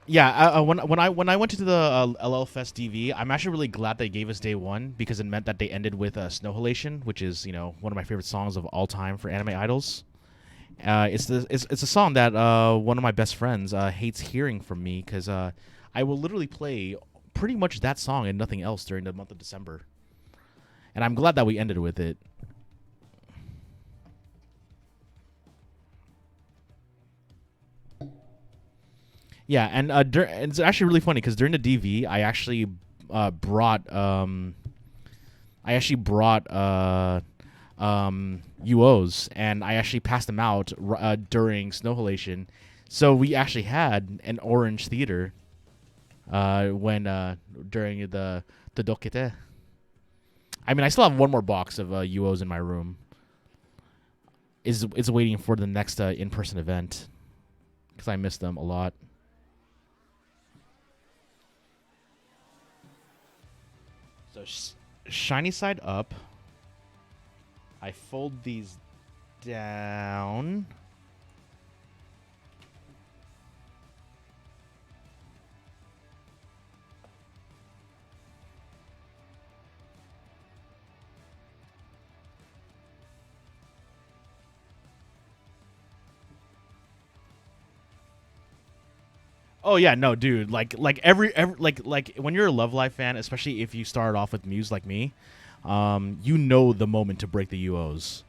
Yeah, when I went to the LL Fest DV, I'm actually really glad they gave us day one, because it meant that they ended with Snow Halation, which is, you know, one of my favorite songs of all time for anime idols. It's a song that one of my best friends hates hearing from me because I will literally play pretty much that song and nothing else during the month of December. And I'm glad that we ended with it. Yeah, and it's actually really funny because during the DV, brought I actually brought UOs, and I actually passed them out during Snow Halation. So we actually had an orange theater when during the Dokete. I mean, I still have one more box of UOs in my room. Is waiting for the next in-person event because I miss them a lot. So shiny side up. I fold these down. Oh yeah, no, dude. Like every like when you're a Love Live fan, especially if you start off with Muse like me, you know the moment to break the UOs,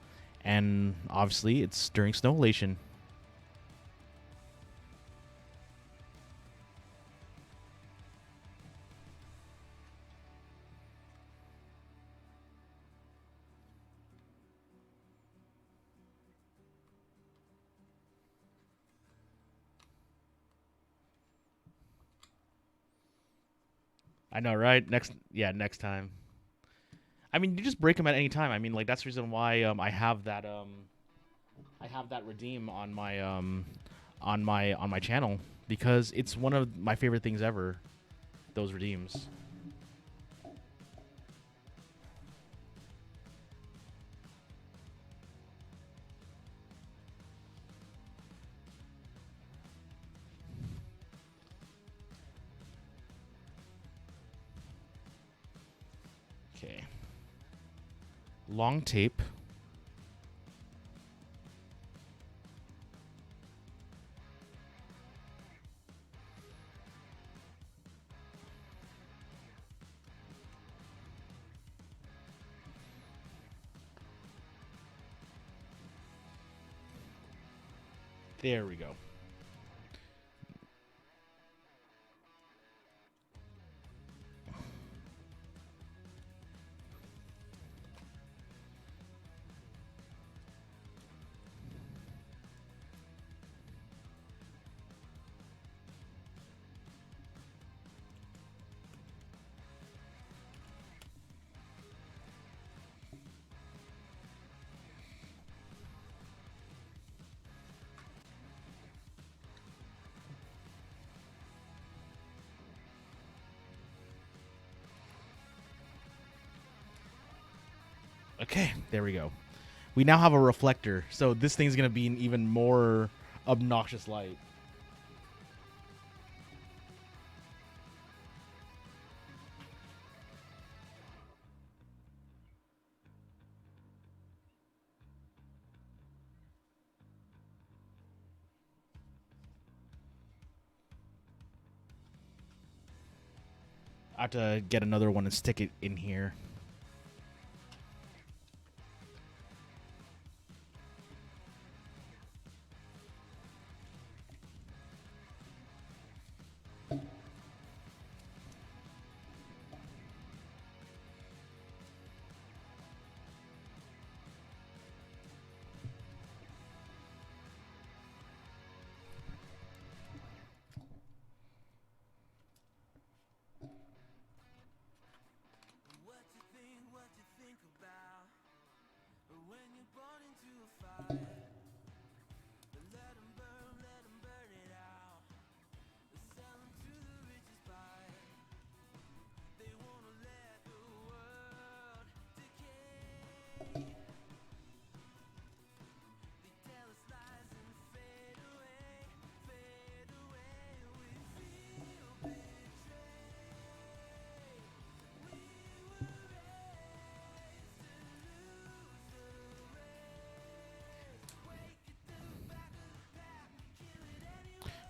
and obviously it's during Snow Halation. I know, right? Next time. I mean, you just break them at any time. I mean, like that's the reason why I have that redeem on my on my channel because it's one of my favorite things ever. Those redeems. Okay. Long tape. There we go. Okay, there we go. We now have a reflector, so this thing's gonna be an even more obnoxious light. I have to get another one and stick it in here.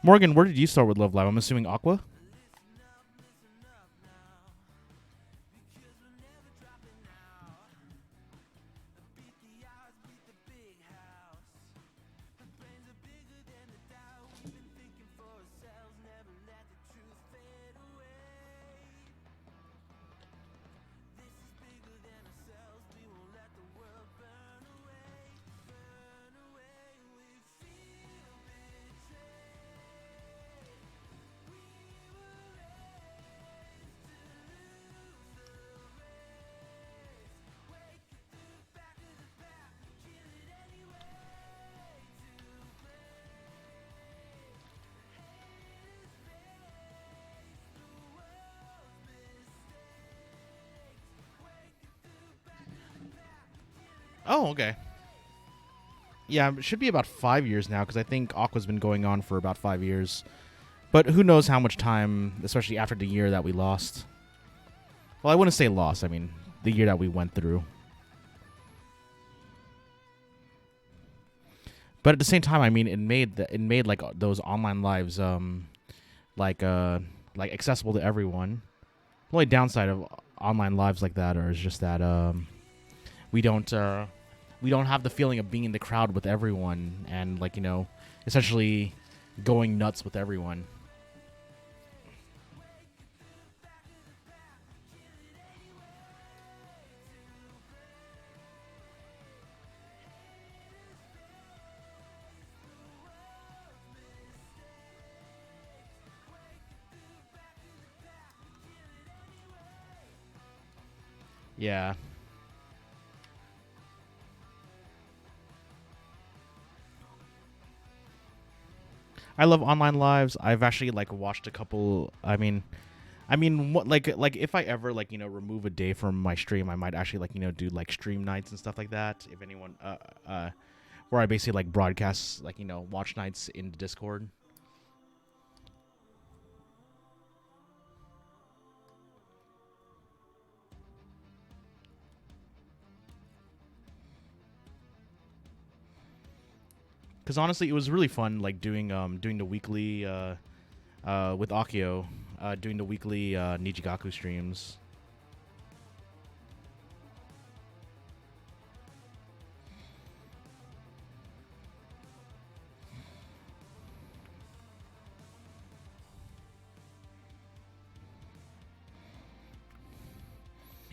Morgan, where did you start with Love Live? I'm assuming Aqua. Oh, okay. Yeah, it should be about 5 years now because I think Aqua's been going on for about 5 years. But who knows how much time, especially after the year that we lost. Well, I wouldn't say lost. I mean, the year that we went through. But at the same time, I mean, it made like those online lives like accessible to everyone. The only downside of online lives like that is just that we don't have the feeling of being in the crowd with everyone and like, you know, essentially going nuts with everyone. Yeah. I love online lives. I've actually like watched a couple. What like if I ever like, you know, remove a day from my stream, I might actually like, you know, do like stream nights and stuff like that. If anyone where I basically like broadcast like, you know, watch nights in Discord. Because honestly, it was really fun, like doing the weekly with Akio, doing the weekly Nijigaku streams.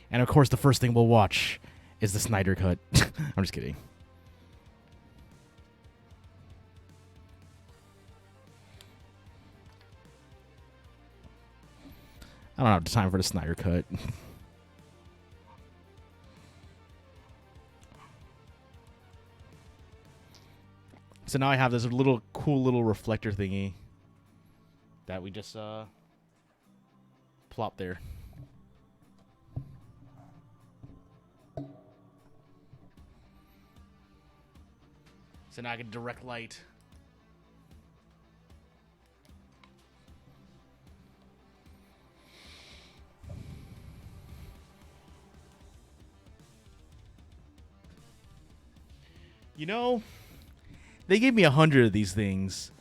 And of course, the first thing we'll watch is the Snyder Cut. I'm just kidding. I don't have time for the Snyder Cut. So now I have this little cool little reflector thingy that we just plop there. So now I can direct light. You know, they gave me 100 of these things.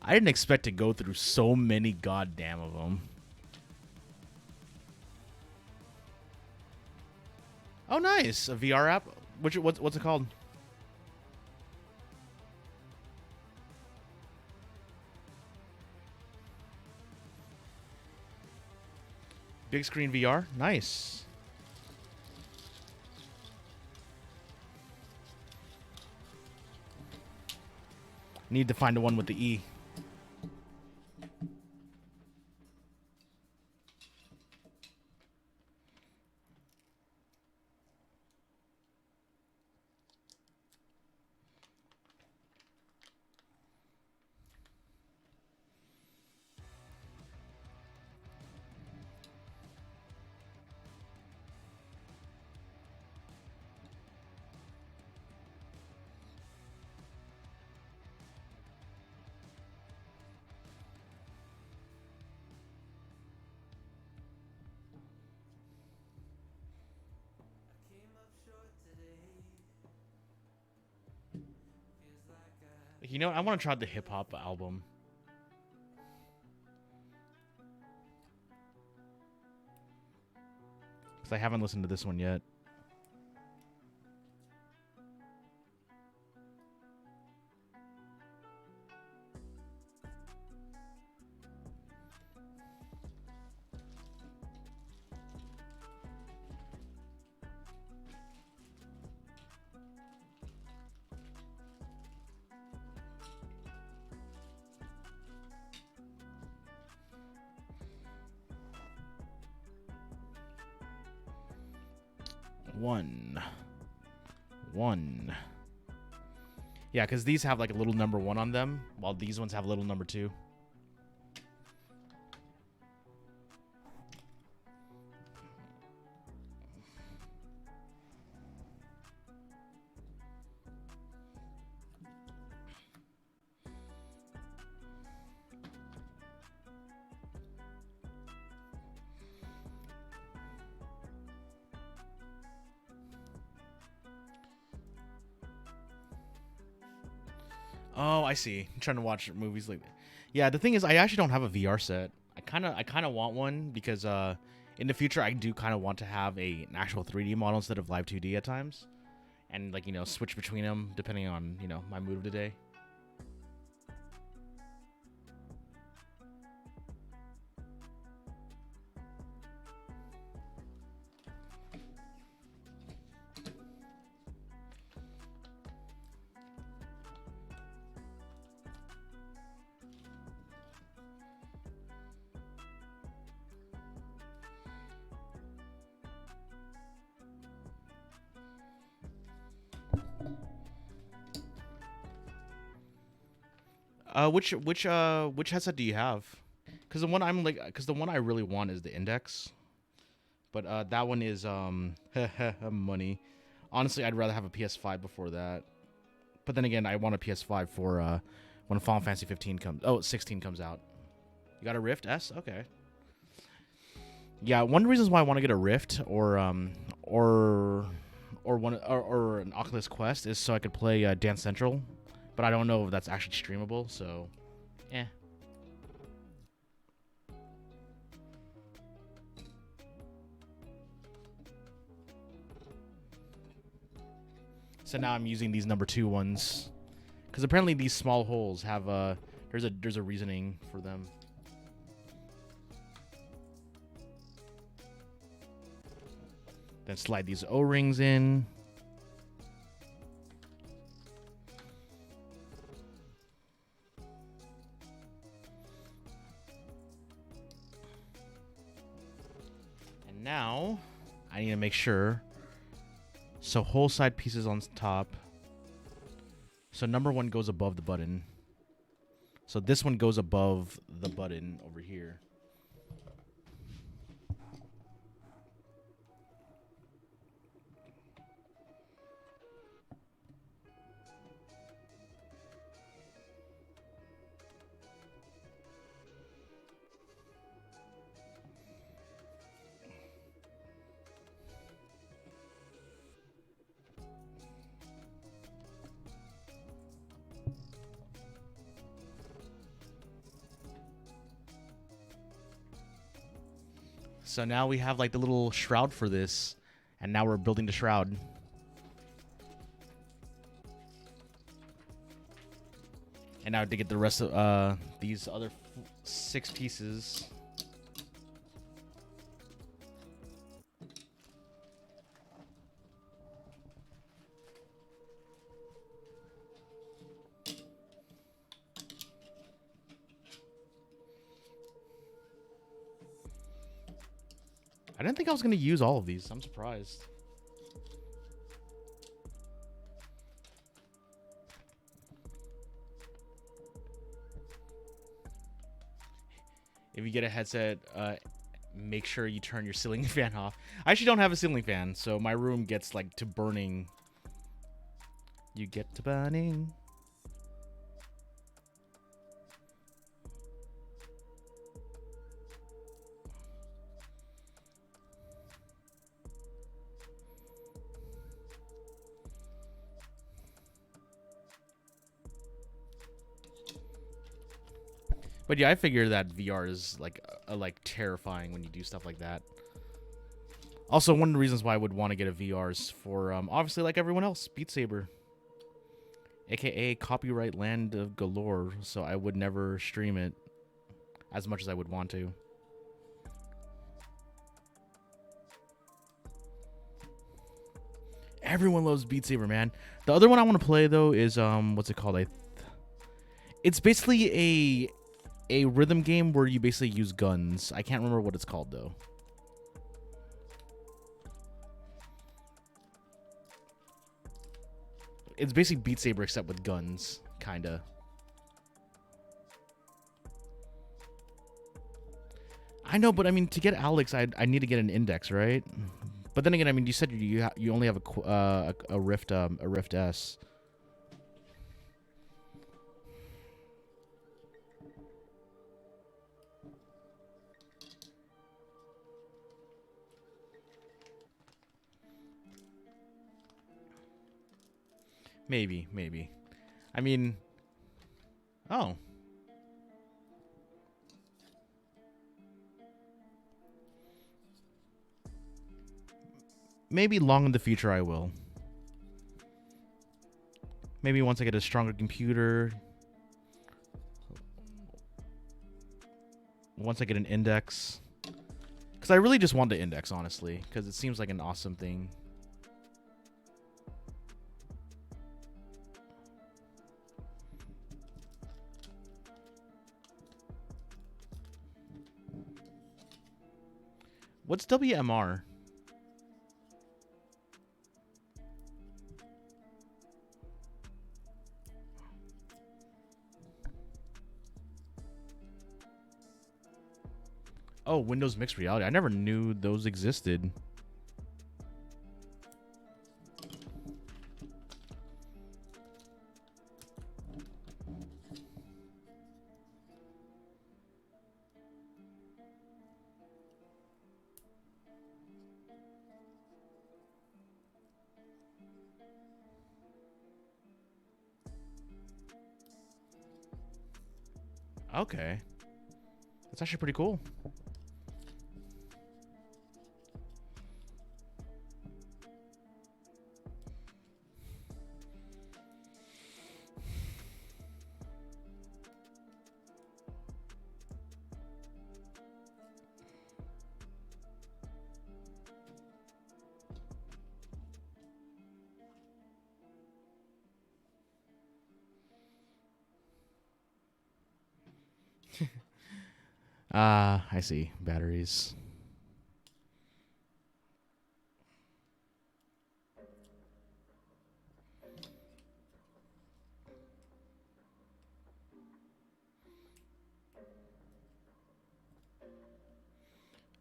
I didn't expect to go through so many goddamn of them. Oh, nice. A VR app? What's it called? Big screen VR? Nice. Need to find the one with the E. You know, I want to try the hip hop album. I haven't listened to this one yet. One. Yeah, because these have like a little number 1 on them, while these ones have a little number 2. Oh, I see. I'm trying to watch movies like that. Yeah, the thing is, I actually don't have a VR set. I kind of want one because in the future I do kind of want to have an actual 3D model instead of live 2D at times, and like switch between them depending on my mood of the day. Which headset do you have? Because the one I really want is the Index, but that one is money. Honestly, I'd rather have a PS5 before that. But then again, I want a PS5 for when Final Fantasy 16 comes out. You got a Rift S? Okay. Yeah, one of the reasons why I want to get a Rift or an Oculus Quest is so I could play Dance Central. But I don't know if that's actually streamable, so So now I'm using these number 2 ones, because apparently these small holes have there's a reasoning for them. Then slide these O-rings in. Now, I need to make sure. So whole side pieces on top. So number 1 goes above the button. So this one goes above the button over here. So now we have like the little shroud for this, and now we're building the shroud. And now to get the rest of these other 6 pieces. I didn't think I was going to use all of these. I'm surprised. If you get a headset, make sure you turn your ceiling fan off. I actually don't have a ceiling fan, so my room gets like to burning. You get to burning. But yeah, I figure that VR is like terrifying when you do stuff like that. Also, one of the reasons why I would want to get a VR is for obviously like everyone else, Beat Saber, aka copyright land of galore. So I would never stream it as much as I would want to. Everyone loves Beat Saber, man. The other one I want to play though is what's it called? It's basically a rhythm game where you basically use guns. I can't remember what it's called though. It's basically Beat Saber except with guns, kinda. I know, but I mean, to get Alex, I need to get an index, right? But then again, I mean, you said you only have a Rift S. Maybe. I mean, oh. Maybe long in the future I will. Maybe once I get a stronger computer. Once I get an index. Because I really just want the index, honestly. Because it seems like an awesome thing. What's WMR? Oh, Windows Mixed Reality. I never knew those existed. Okay. That's actually pretty cool. I see. Batteries.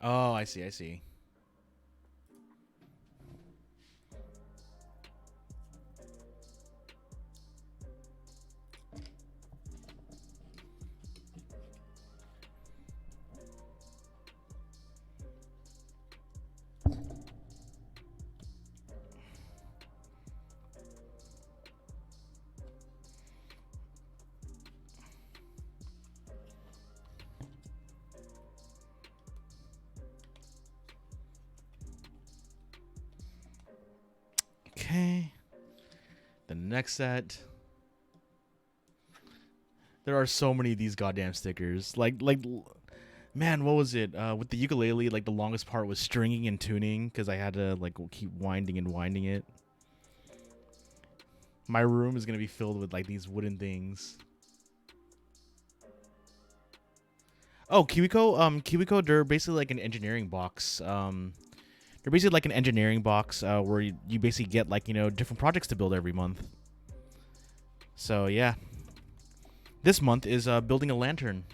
Oh, I see. Okay. The next set. There are so many of these goddamn stickers. Man, what was it? With the ukulele, like the longest part was stringing and tuning because I had to like keep winding and winding it. My room is gonna be filled with like these wooden things. Oh, Kiwico. Kiwico, they're basically like an engineering box. They're basically like an engineering box where you basically get like, you know, different projects to build every month. So yeah, this month is building a lantern.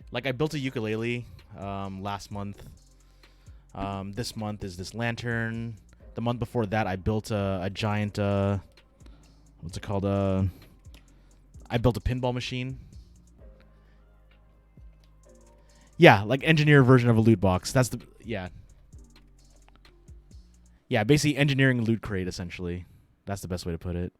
Like I built a ukulele last month. This month is this lantern. The month before that, I built a giant. What's it called? I built a pinball machine. Yeah, like engineer version of a loot box. That's the yeah. Yeah, basically engineering loot crate, essentially. That's the best way to put it.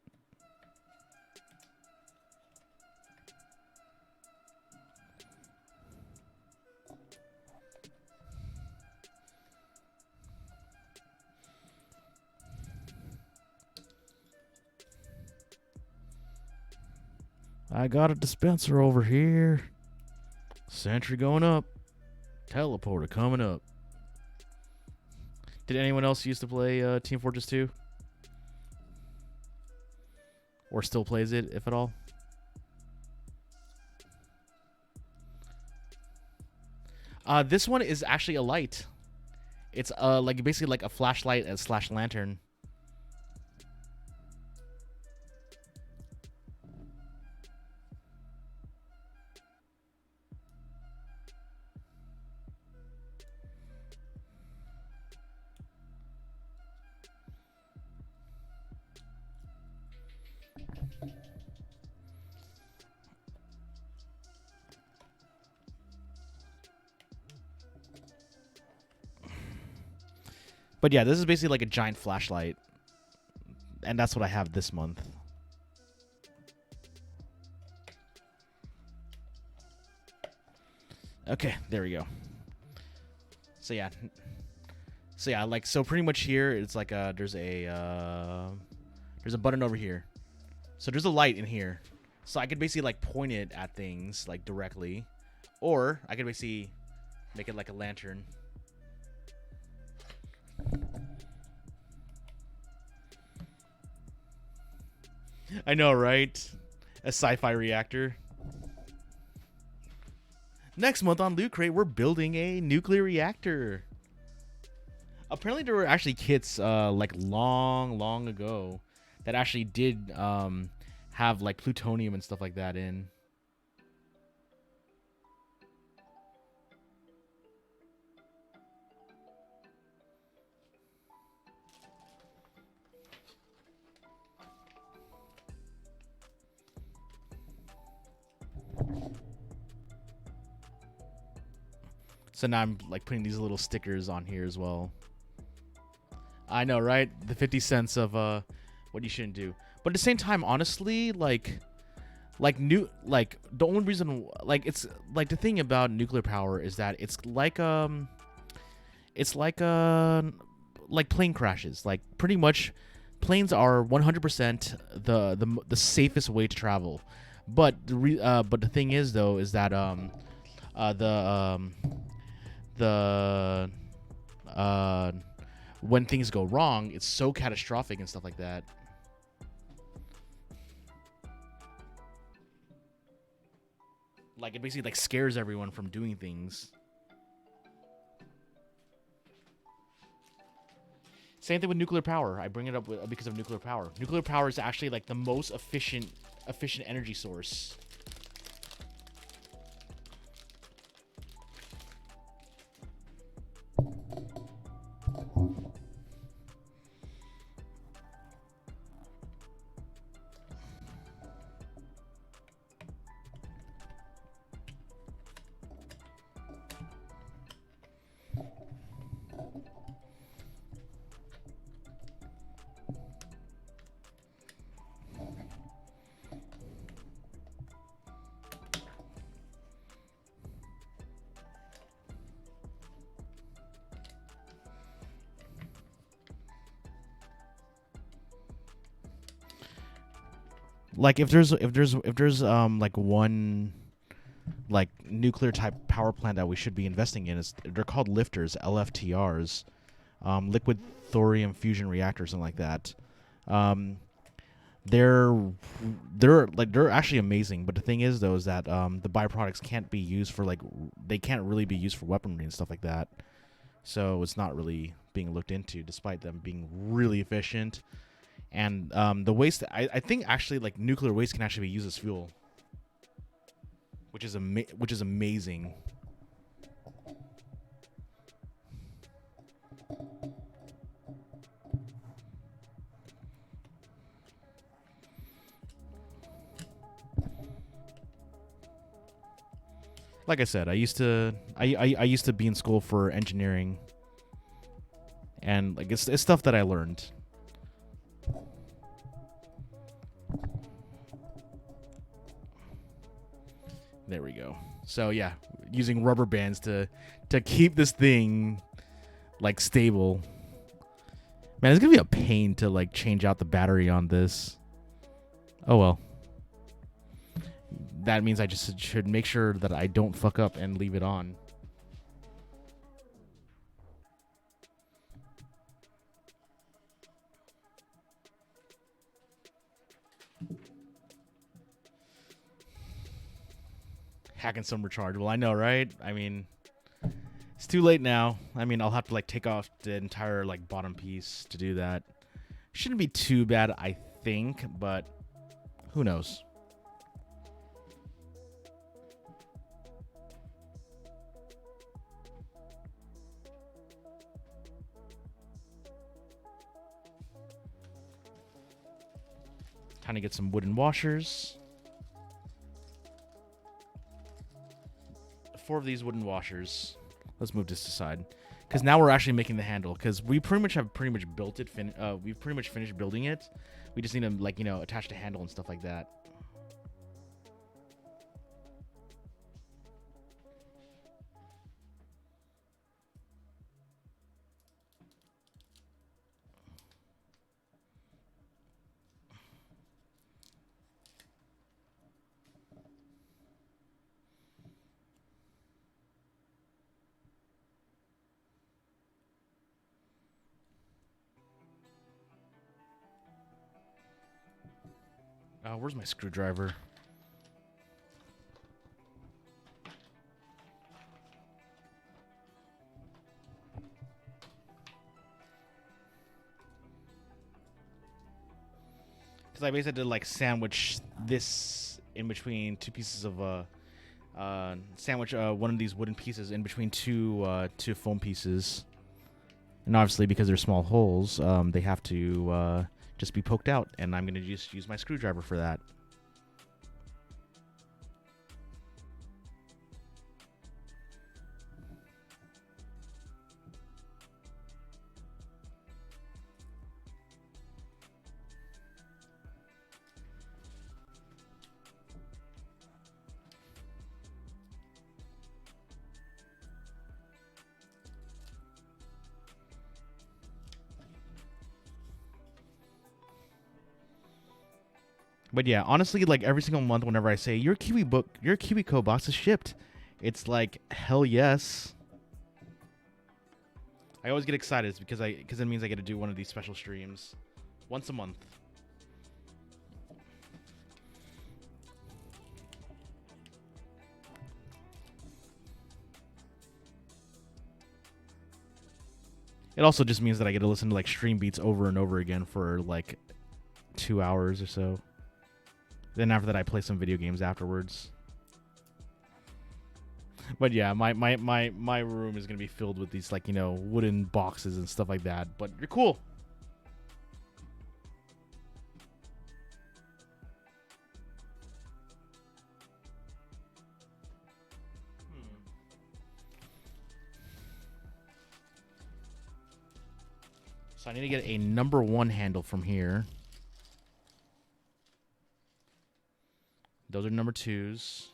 I got a dispenser over here. Sentry going up. Teleporter coming up. Did anyone else used to play Team Fortress 2? Or still plays it, if at all? This one is actually a light. It's like basically like a flashlight and slash lantern. But yeah, this is basically like a giant flashlight. And that's what I have this month. Okay, there we go. So yeah. So pretty much here it's like there's a button over here. So there's a light in here. So I could basically like point it at things like directly, or I could basically make it like a lantern. I know, right? A sci-fi reactor. Next month on Loot Crate, we're building a nuclear reactor. Apparently, there were actually kits like long ago that actually did have like plutonium and stuff like that in. So now I'm like putting these little stickers on here as well. I know, right? The 50 cents of what you shouldn't do. But at the same time, honestly, the only reason, it's like the thing about nuclear power is that it's like plane crashes. Like pretty much, planes are 100% the safest way to travel. But the thing is though is that when things go wrong, it's so catastrophic and stuff like that. Like it basically like scares everyone from doing things. Same thing with nuclear power. I bring it up because of nuclear power. Nuclear power is actually like the most efficient energy source. Like if there's like one like nuclear type power plant that we should be investing in, they're called lifters, LFTRs, liquid thorium fusion reactors, something like that. They're actually amazing, but the thing is though is that the byproducts can't be used for they can't really be used for weaponry and stuff like that. So it's not really being looked into, despite them being really efficient. And the waste, I think actually like nuclear waste can actually be used as fuel, which is amazing. Like I said, I used to be in school for engineering. And like it's stuff that I learned. There we go. So yeah, using rubber bands to keep this thing like stable. Man, it's gonna be a pain to like change out the battery on this. Oh well. That means I just should make sure that I don't fuck up and leave it on. Hacking some rechargeable. I know, right? I mean, it's too late now. I mean, I'll have to like take off the entire like bottom piece to do that. Shouldn't be too bad, I think, but who knows? Time to get some wooden washers. 4 of these wooden washers. Let's move this aside, because now we're actually making the handle. Because we pretty much built it. We've pretty much finished building it. We just need to like attach the handle and stuff like that. Where's my screwdriver? Because I basically did like sandwich this in between 2 pieces of sandwich one of these wooden pieces in between two foam pieces, and obviously because they're small holes, they have to just be poked out, and I'm gonna just use my screwdriver for that. But yeah, honestly, like every single month, whenever I say your Kiwico box is shipped, it's like hell yes. I always get excited because it means I get to do one of these special streams once a month. It also just means that I get to listen to like stream beats over and over again for like 2 hours or so. Then after that, I play some video games afterwards. But yeah, my room is gonna be filled with these like wooden boxes and stuff like that. But you're cool. So I need to get a number 1 handle from here. Those are number 2s.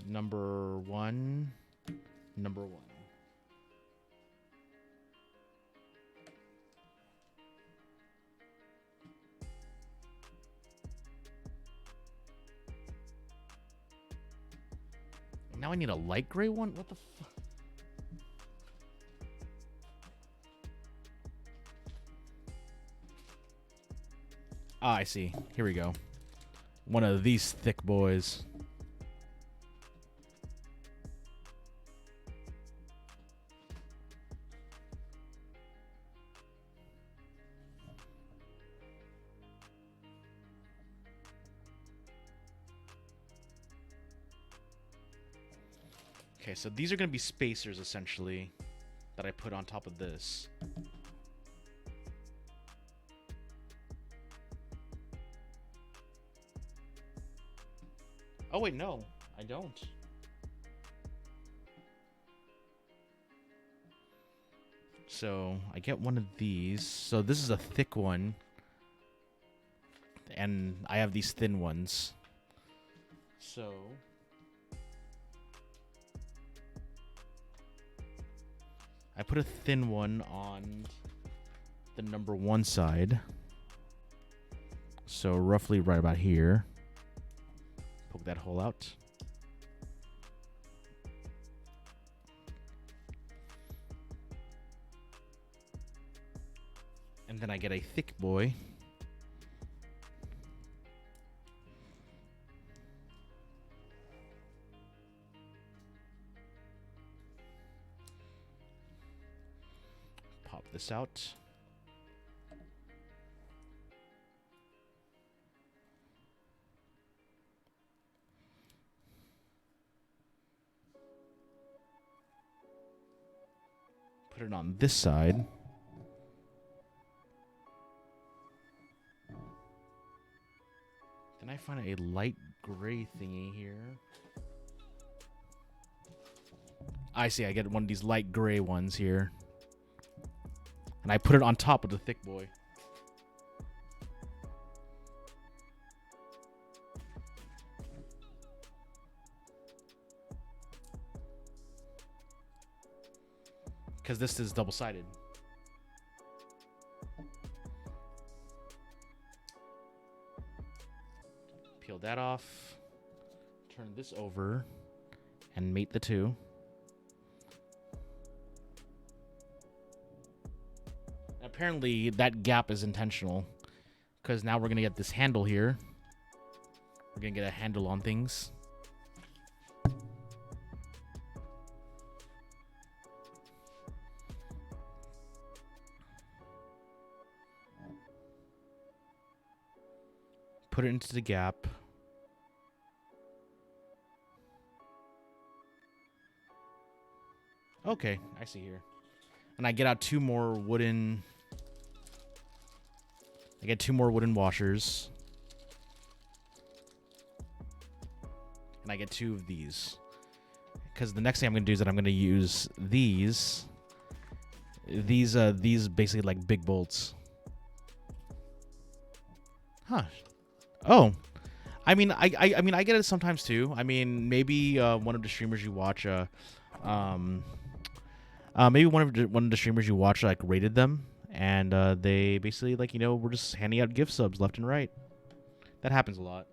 Number 1. Number 1. Now I need a light gray one? What the fuck? Ah, I see. Here we go. One of these thick boys. Okay, so these are going to be spacers, essentially, that I put on top of this. Oh, wait, no. I don't. So I get one of these. So this is a thick one. And I have these thin ones. So I put a thin one on the number 1 side. So roughly right about here. Poke that hole out. And then I get a thick boy. Pop this out. Put it on this side. Then I find a light gray thingy here. I see, I get one of these light gray ones here. And I put it on top of the thick boy. Because this is double-sided. Peel that off. Turn this over. And mate the two. Apparently, that gap is intentional. Because now we're going to get this handle here. We're going to get a handle on things. Put it into the gap. Okay, I see here. And I get out two more wooden... I get 2 more wooden washers. And I get 2 of these. Because the next thing I'm going to do is that I'm going to use these. These basically like big bolts. Huh. Oh. I mean, I mean, I get it sometimes too. I mean, maybe one of the streamers you watch, maybe one of the streamers you watch like rated them, and they basically like were just handing out gift subs left and right. That happens a lot.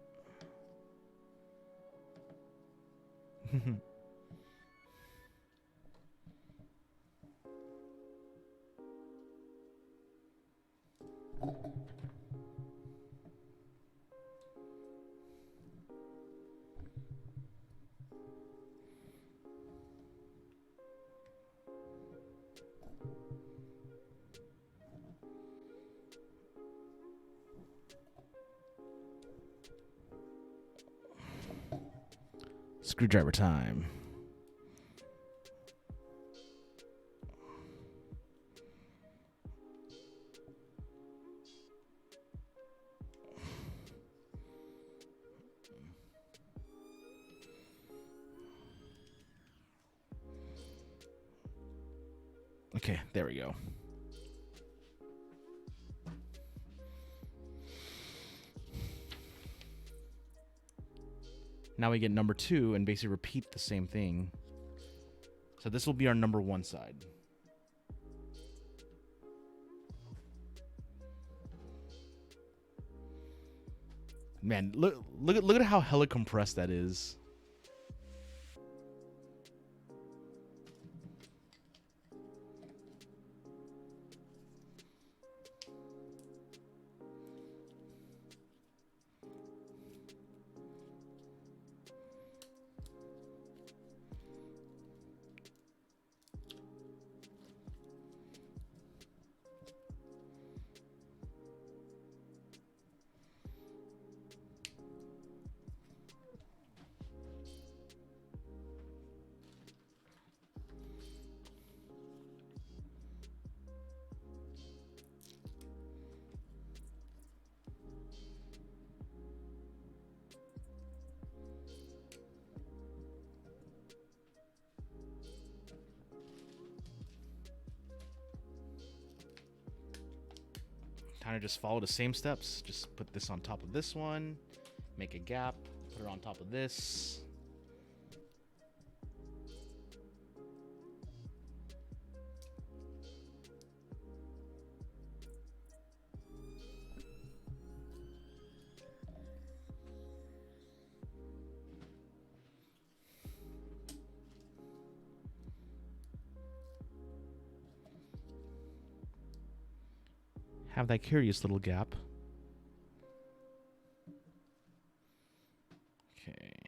Screwdriver time. Okay, there we go. Now we get number 2 and basically repeat the same thing. So this will be our number 1 side. Man, look at how hella compressed that is. kind of just follow the same steps. Just put this on top of this one, make a gap, put it on top of this. Have that curious little gap. Okay.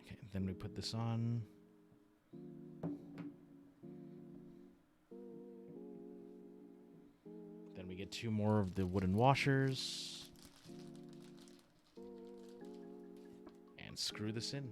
Okay, then we put this on. Then we get 2 more of the wooden washers. And screw this in.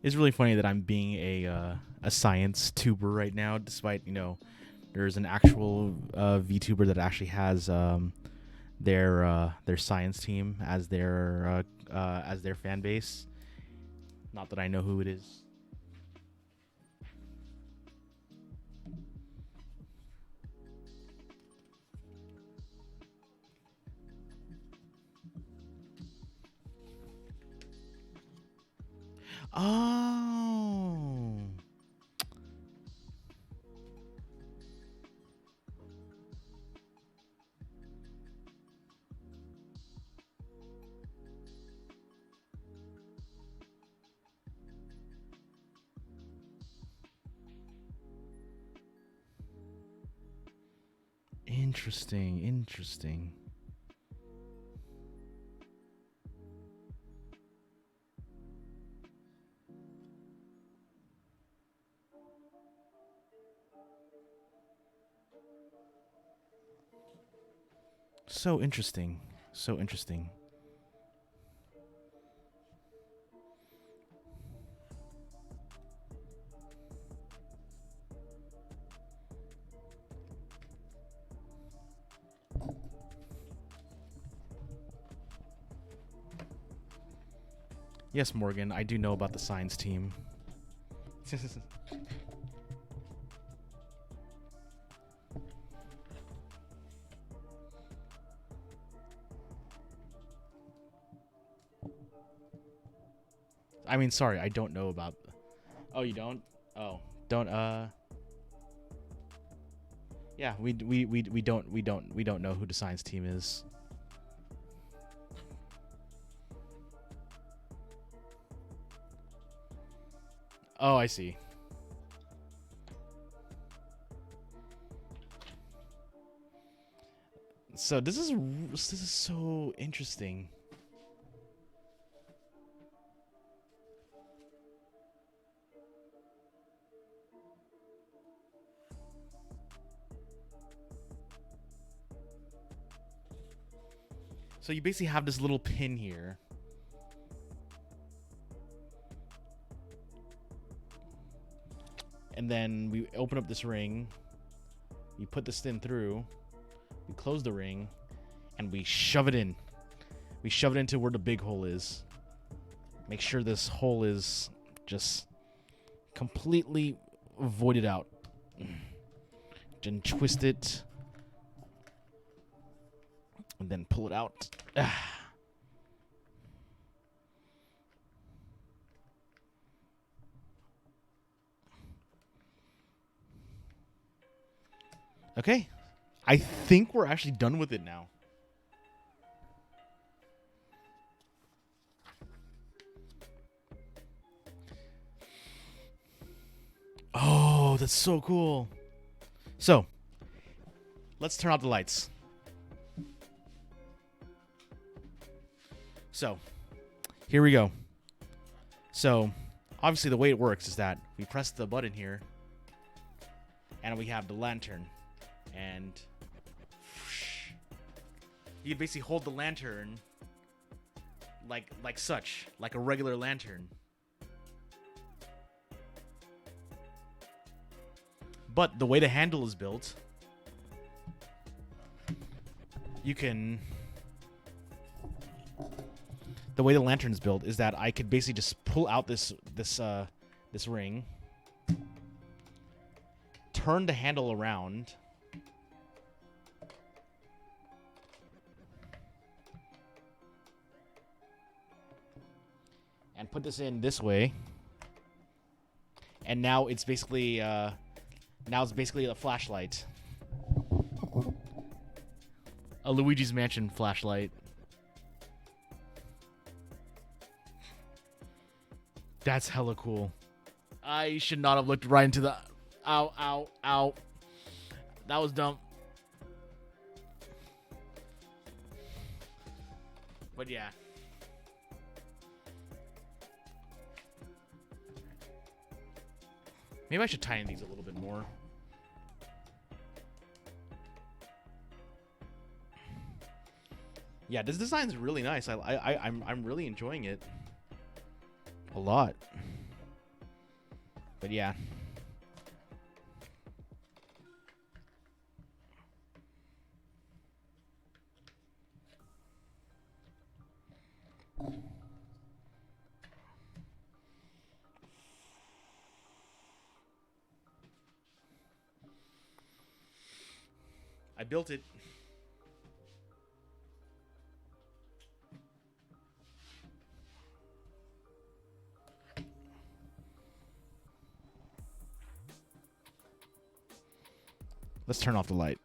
It's really funny that I'm being a science tuber right now, despite, you know, there's an actual Vtuber that actually has their science team as their fan base. Not that I know who it is. Oh. Interesting, interesting. So interesting. So interesting. Yes, Morgan, I do know about the science team. I mean, sorry, I don't know about. Oh, you don't? Oh, don't. Yeah, we don't know who the science team is. Oh, I see. So this is so interesting. So you basically have this little pin here. And then we open up this ring. We put this thing through. We close the ring. And we shove it in. We shove it into where the big hole is. Make sure this hole is just completely voided out. Then twist it. And then pull it out. Okay. I think we're actually done with it now. Oh, that's so cool. So, let's turn off the lights. So, here we go. So, obviously the way it works is that we press the button here, and we have the lantern, and you basically hold the lantern like such, like a regular lantern. But the way the handle is built, you can... The way the lantern is built is that I could basically just pull out this ring, turn the handle around, and put this in this way, and now it's basically a flashlight, a Luigi's Mansion flashlight. That's hella cool. I should not have looked right into the... Ow, ow, ow. That was dumb. But yeah. Maybe I should tighten these a little bit more. Yeah, this design's really nice. I'm really enjoying it. A lot. But yeah. I built it. Let's turn off the light.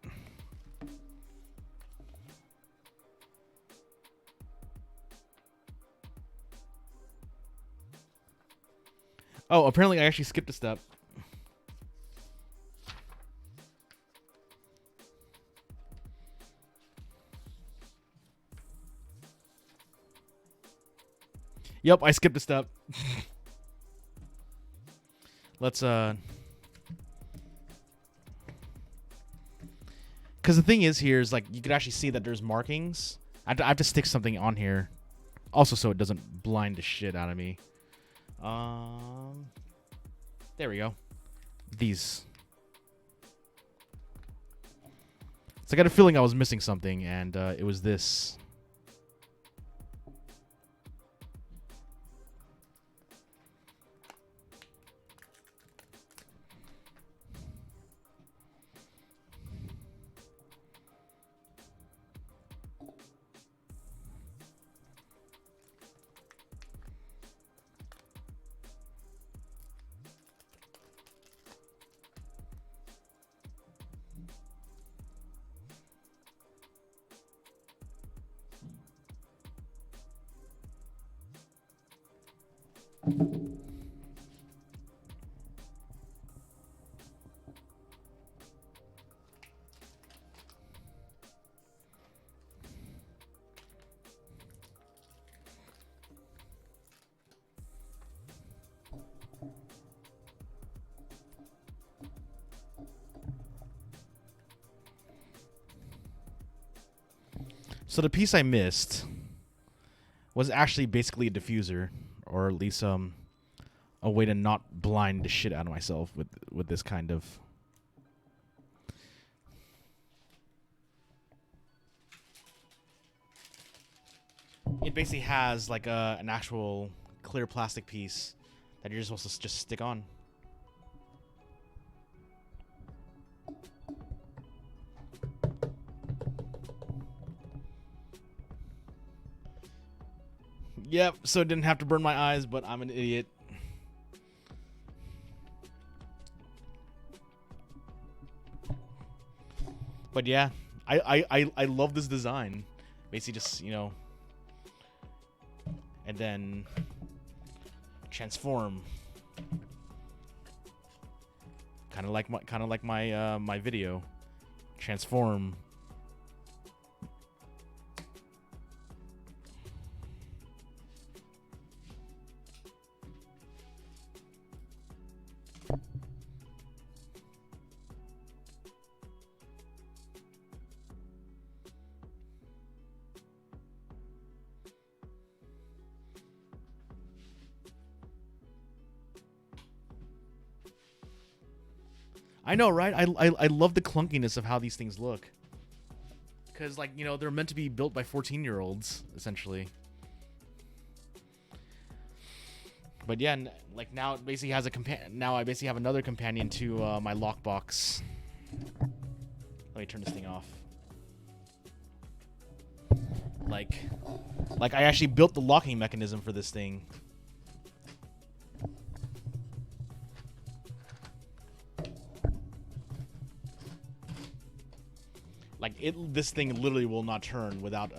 Oh, apparently I actually skipped a step. Yep, I skipped a step. Let's because the thing is here is like you could actually see that there's markings. I have to stick something on here, also so it doesn't blind the shit out of me. There we go. These. So I got a feeling I was missing something, and it was this. So the piece I missed was actually basically a diffuser, or at least a way to not blind the shit out of myself with this kind of. It basically has like an actual clear plastic piece that you're just supposed to just stick on. Yep, so it didn't have to burn my eyes, but I'm an idiot. But yeah, I love this design. Basically just, you know, and then transform. Kind of like my my video. Transform. I know, right? I love the clunkiness of how these things look. Because, like, you know, they're meant to be built by 14-year-olds, essentially. But yeah, like, now it basically has a now I basically have another companion to my lockbox. Let me turn this thing off. Like I actually built the locking mechanism for this thing. Like, this thing literally will not turn without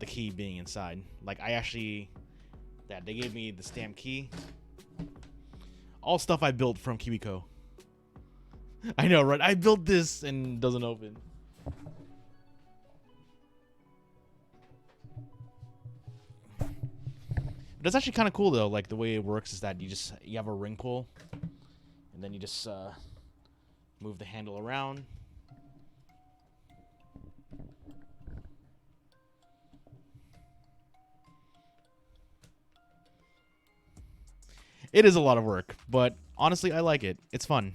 the key being inside. Like, I actually, they gave me the stamp key. All stuff I built from Kiwico. I know, right? I built this and it doesn't open. That's actually kind of cool though. Like, the way it works is that you have a ring pull, and then you just move the handle around. It is a lot of work, but honestly, I like it. It's fun.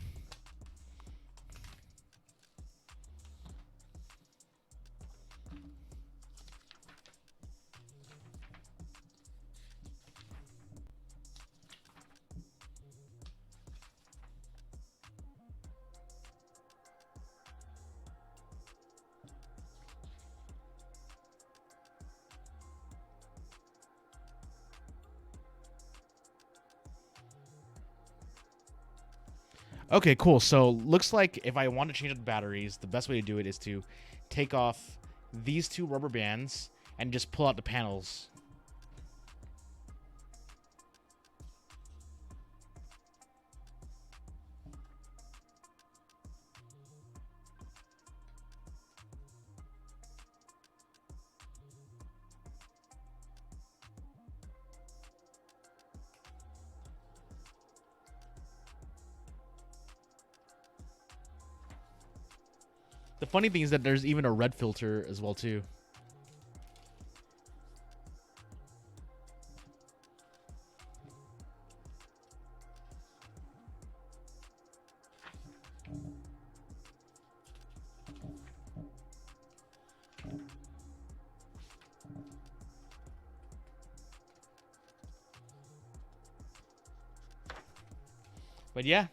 Okay, cool. So looks like if I want to change out the batteries, the best way to do it is to take off these two rubber bands and just pull out the panels. The funny thing is that there's even a red filter as well too. But yeah,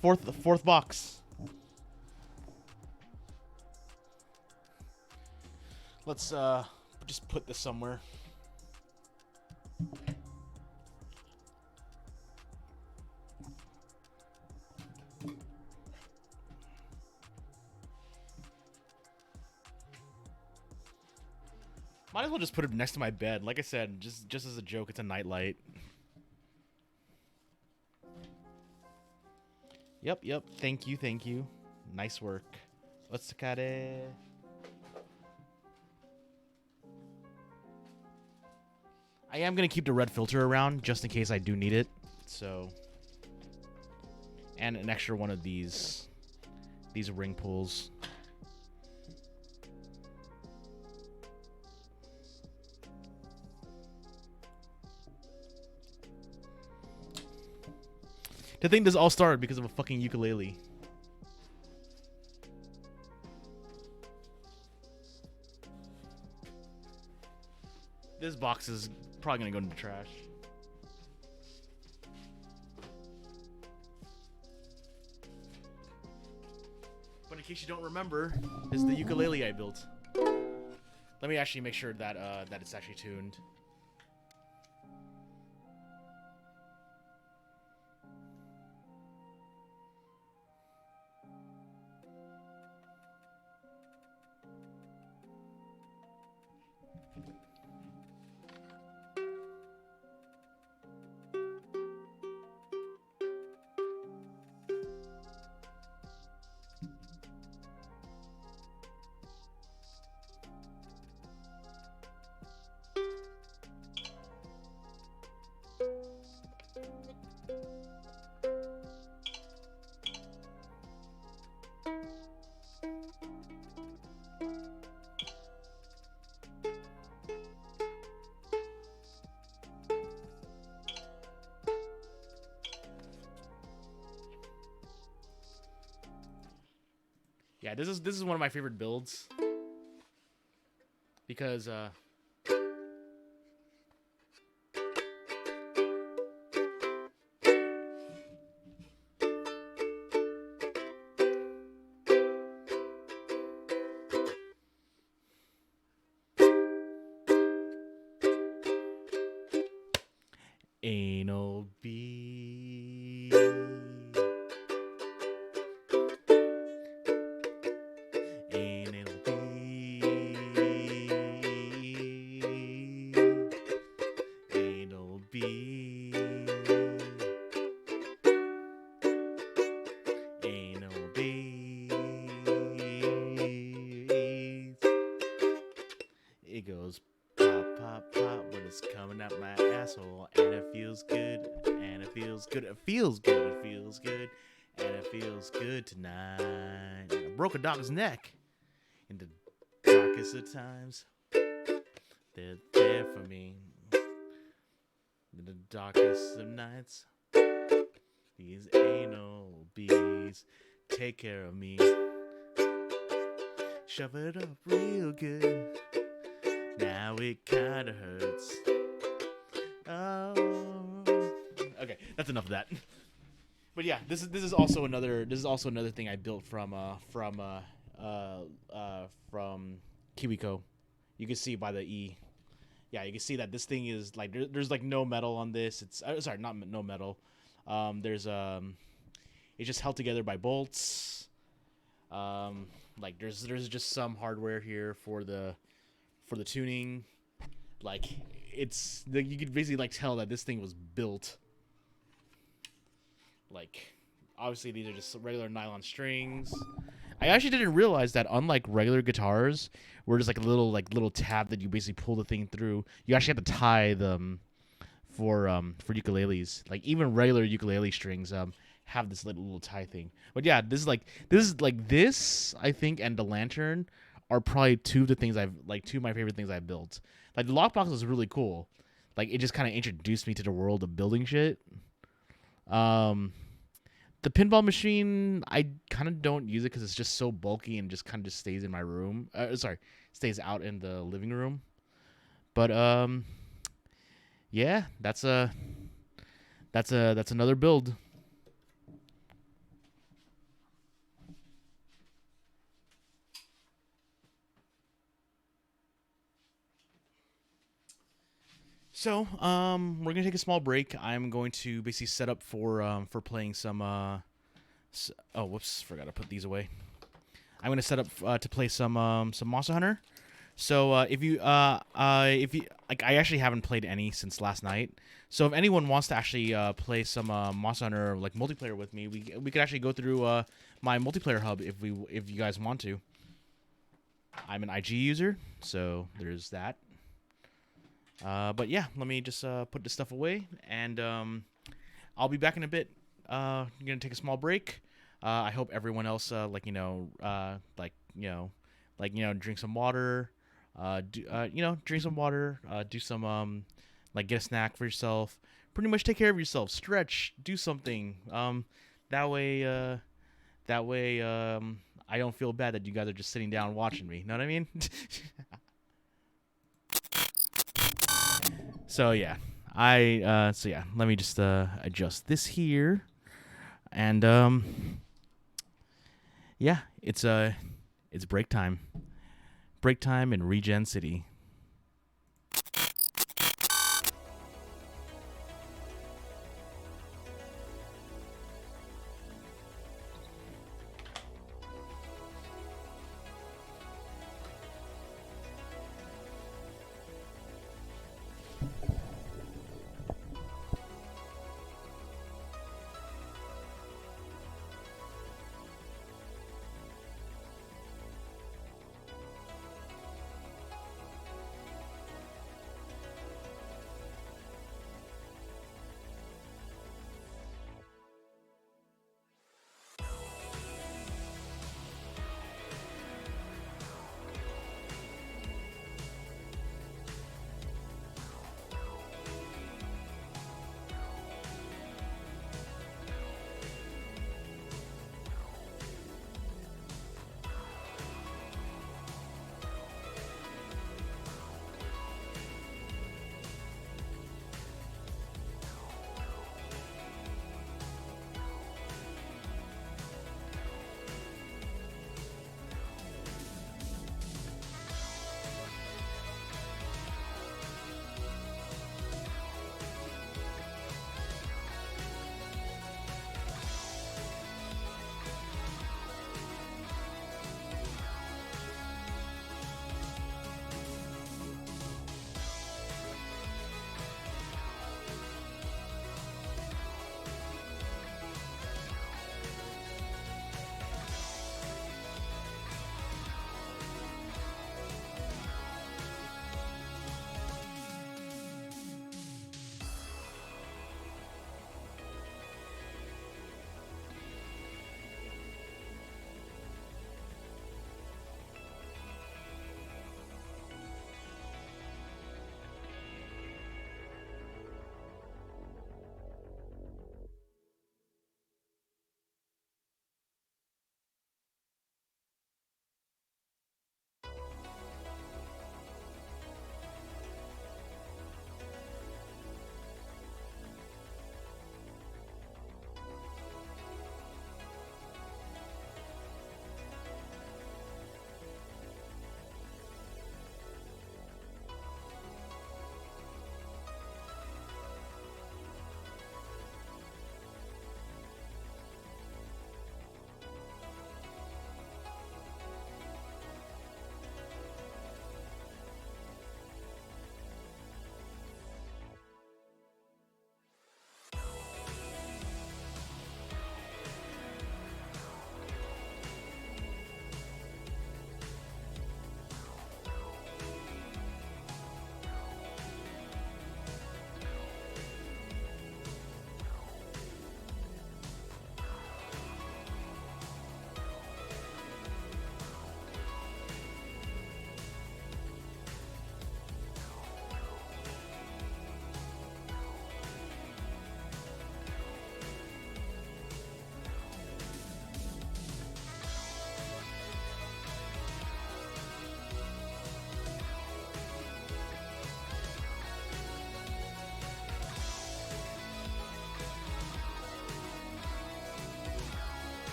fourth box. Let's just put this somewhere. Might as well just put it next to my bed. Like I said, just as a joke, it's a nightlight. Yep. Thank you. Nice work. Let's look at it. I am going to keep the red filter around just in case I do need it. So, and an extra one of these ring pulls. To think this all started because of a fucking ukulele. This box is probably gonna go into the trash. But in case you don't remember, this is the ukulele I built. Let me actually make sure that that it's actually tuned. Yeah, this is one of my favorite builds because anal bee. Anal bee. Anal bee. Anal bees. It goes pop, pop, pop when it's coming out my asshole, and it feels good, and it feels good, it feels good, it feels good, and it feels good tonight. I broke a dog's neck in the darkest of times. They're there for me in the darkest of nights. These anal bees take care of me. Shove it up real good. Now it kinda hurts. Oh. Okay, that's enough of that. But yeah, this is also another thing I built from Kiwico. You can see by the E. Yeah, you can see that this thing is like there's like no metal on this. It's sorry, not no metal. It's just held together by bolts. Like there's just some hardware here for the tuning. Like you could basically like tell that this thing was built. Like obviously these are just regular nylon strings. I actually didn't realize that unlike regular guitars, where there's like a little tab that you basically pull the thing through, you actually have to tie them for ukuleles. Like even regular ukulele strings have this little tie thing. But yeah, this I think and the Latern are probably two of my favorite things I've built. Like the lockbox was really cool. Like it just kind of introduced me to the world of building shit. The pinball machine, I kind of don't use it because it's just so bulky and just kind of just stays in my room. Stays out in the living room. But yeah, that's another build. So, we're gonna take a small break. I'm going to basically set up for playing some. Oh, whoops! Forgot to put these away. I'm gonna set up to play some Monster Hunter. So, if you like, I actually haven't played any since last night. So, if anyone wants to actually play some Monster Hunter like multiplayer with me, we could actually go through my multiplayer hub if you guys want to. I'm an IG user, so there's that. But yeah, let me just put this stuff away, and I'll be back in a bit. I'm gonna take a small break. I hope everyone else, drink some water. Drink some water. Do some get a snack for yourself. Pretty much take care of yourself. Stretch. Do something. That way, I don't feel bad that you guys are just sitting down watching me. Know what I mean? So yeah, let me just adjust this here, and yeah, it's break time in Regen City.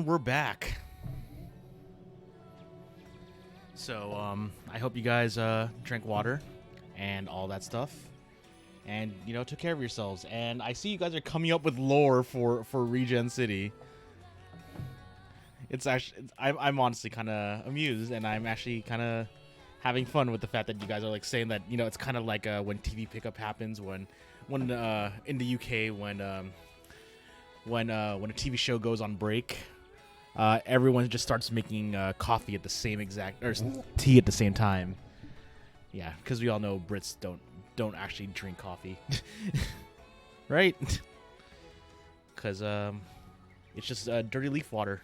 we're back. So, I hope you guys drank water and all that stuff, and took care of yourselves. And I see you guys are coming up with lore for Regen City. It's actually, I'm honestly kind of amused, and I'm actually kind of having fun with the fact that you guys are like saying that it's kind of like when TV pickup happens when in the UK when a TV show goes on break. Everyone just starts making coffee at the same exact, or tea at the same time. Yeah, because we all know Brits don't actually drink coffee, right? Because it's just dirty leaf water,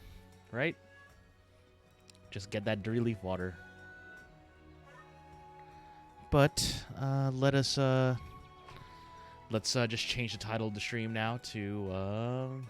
right? Just get that dirty leaf water. But let's just change the title of the stream now to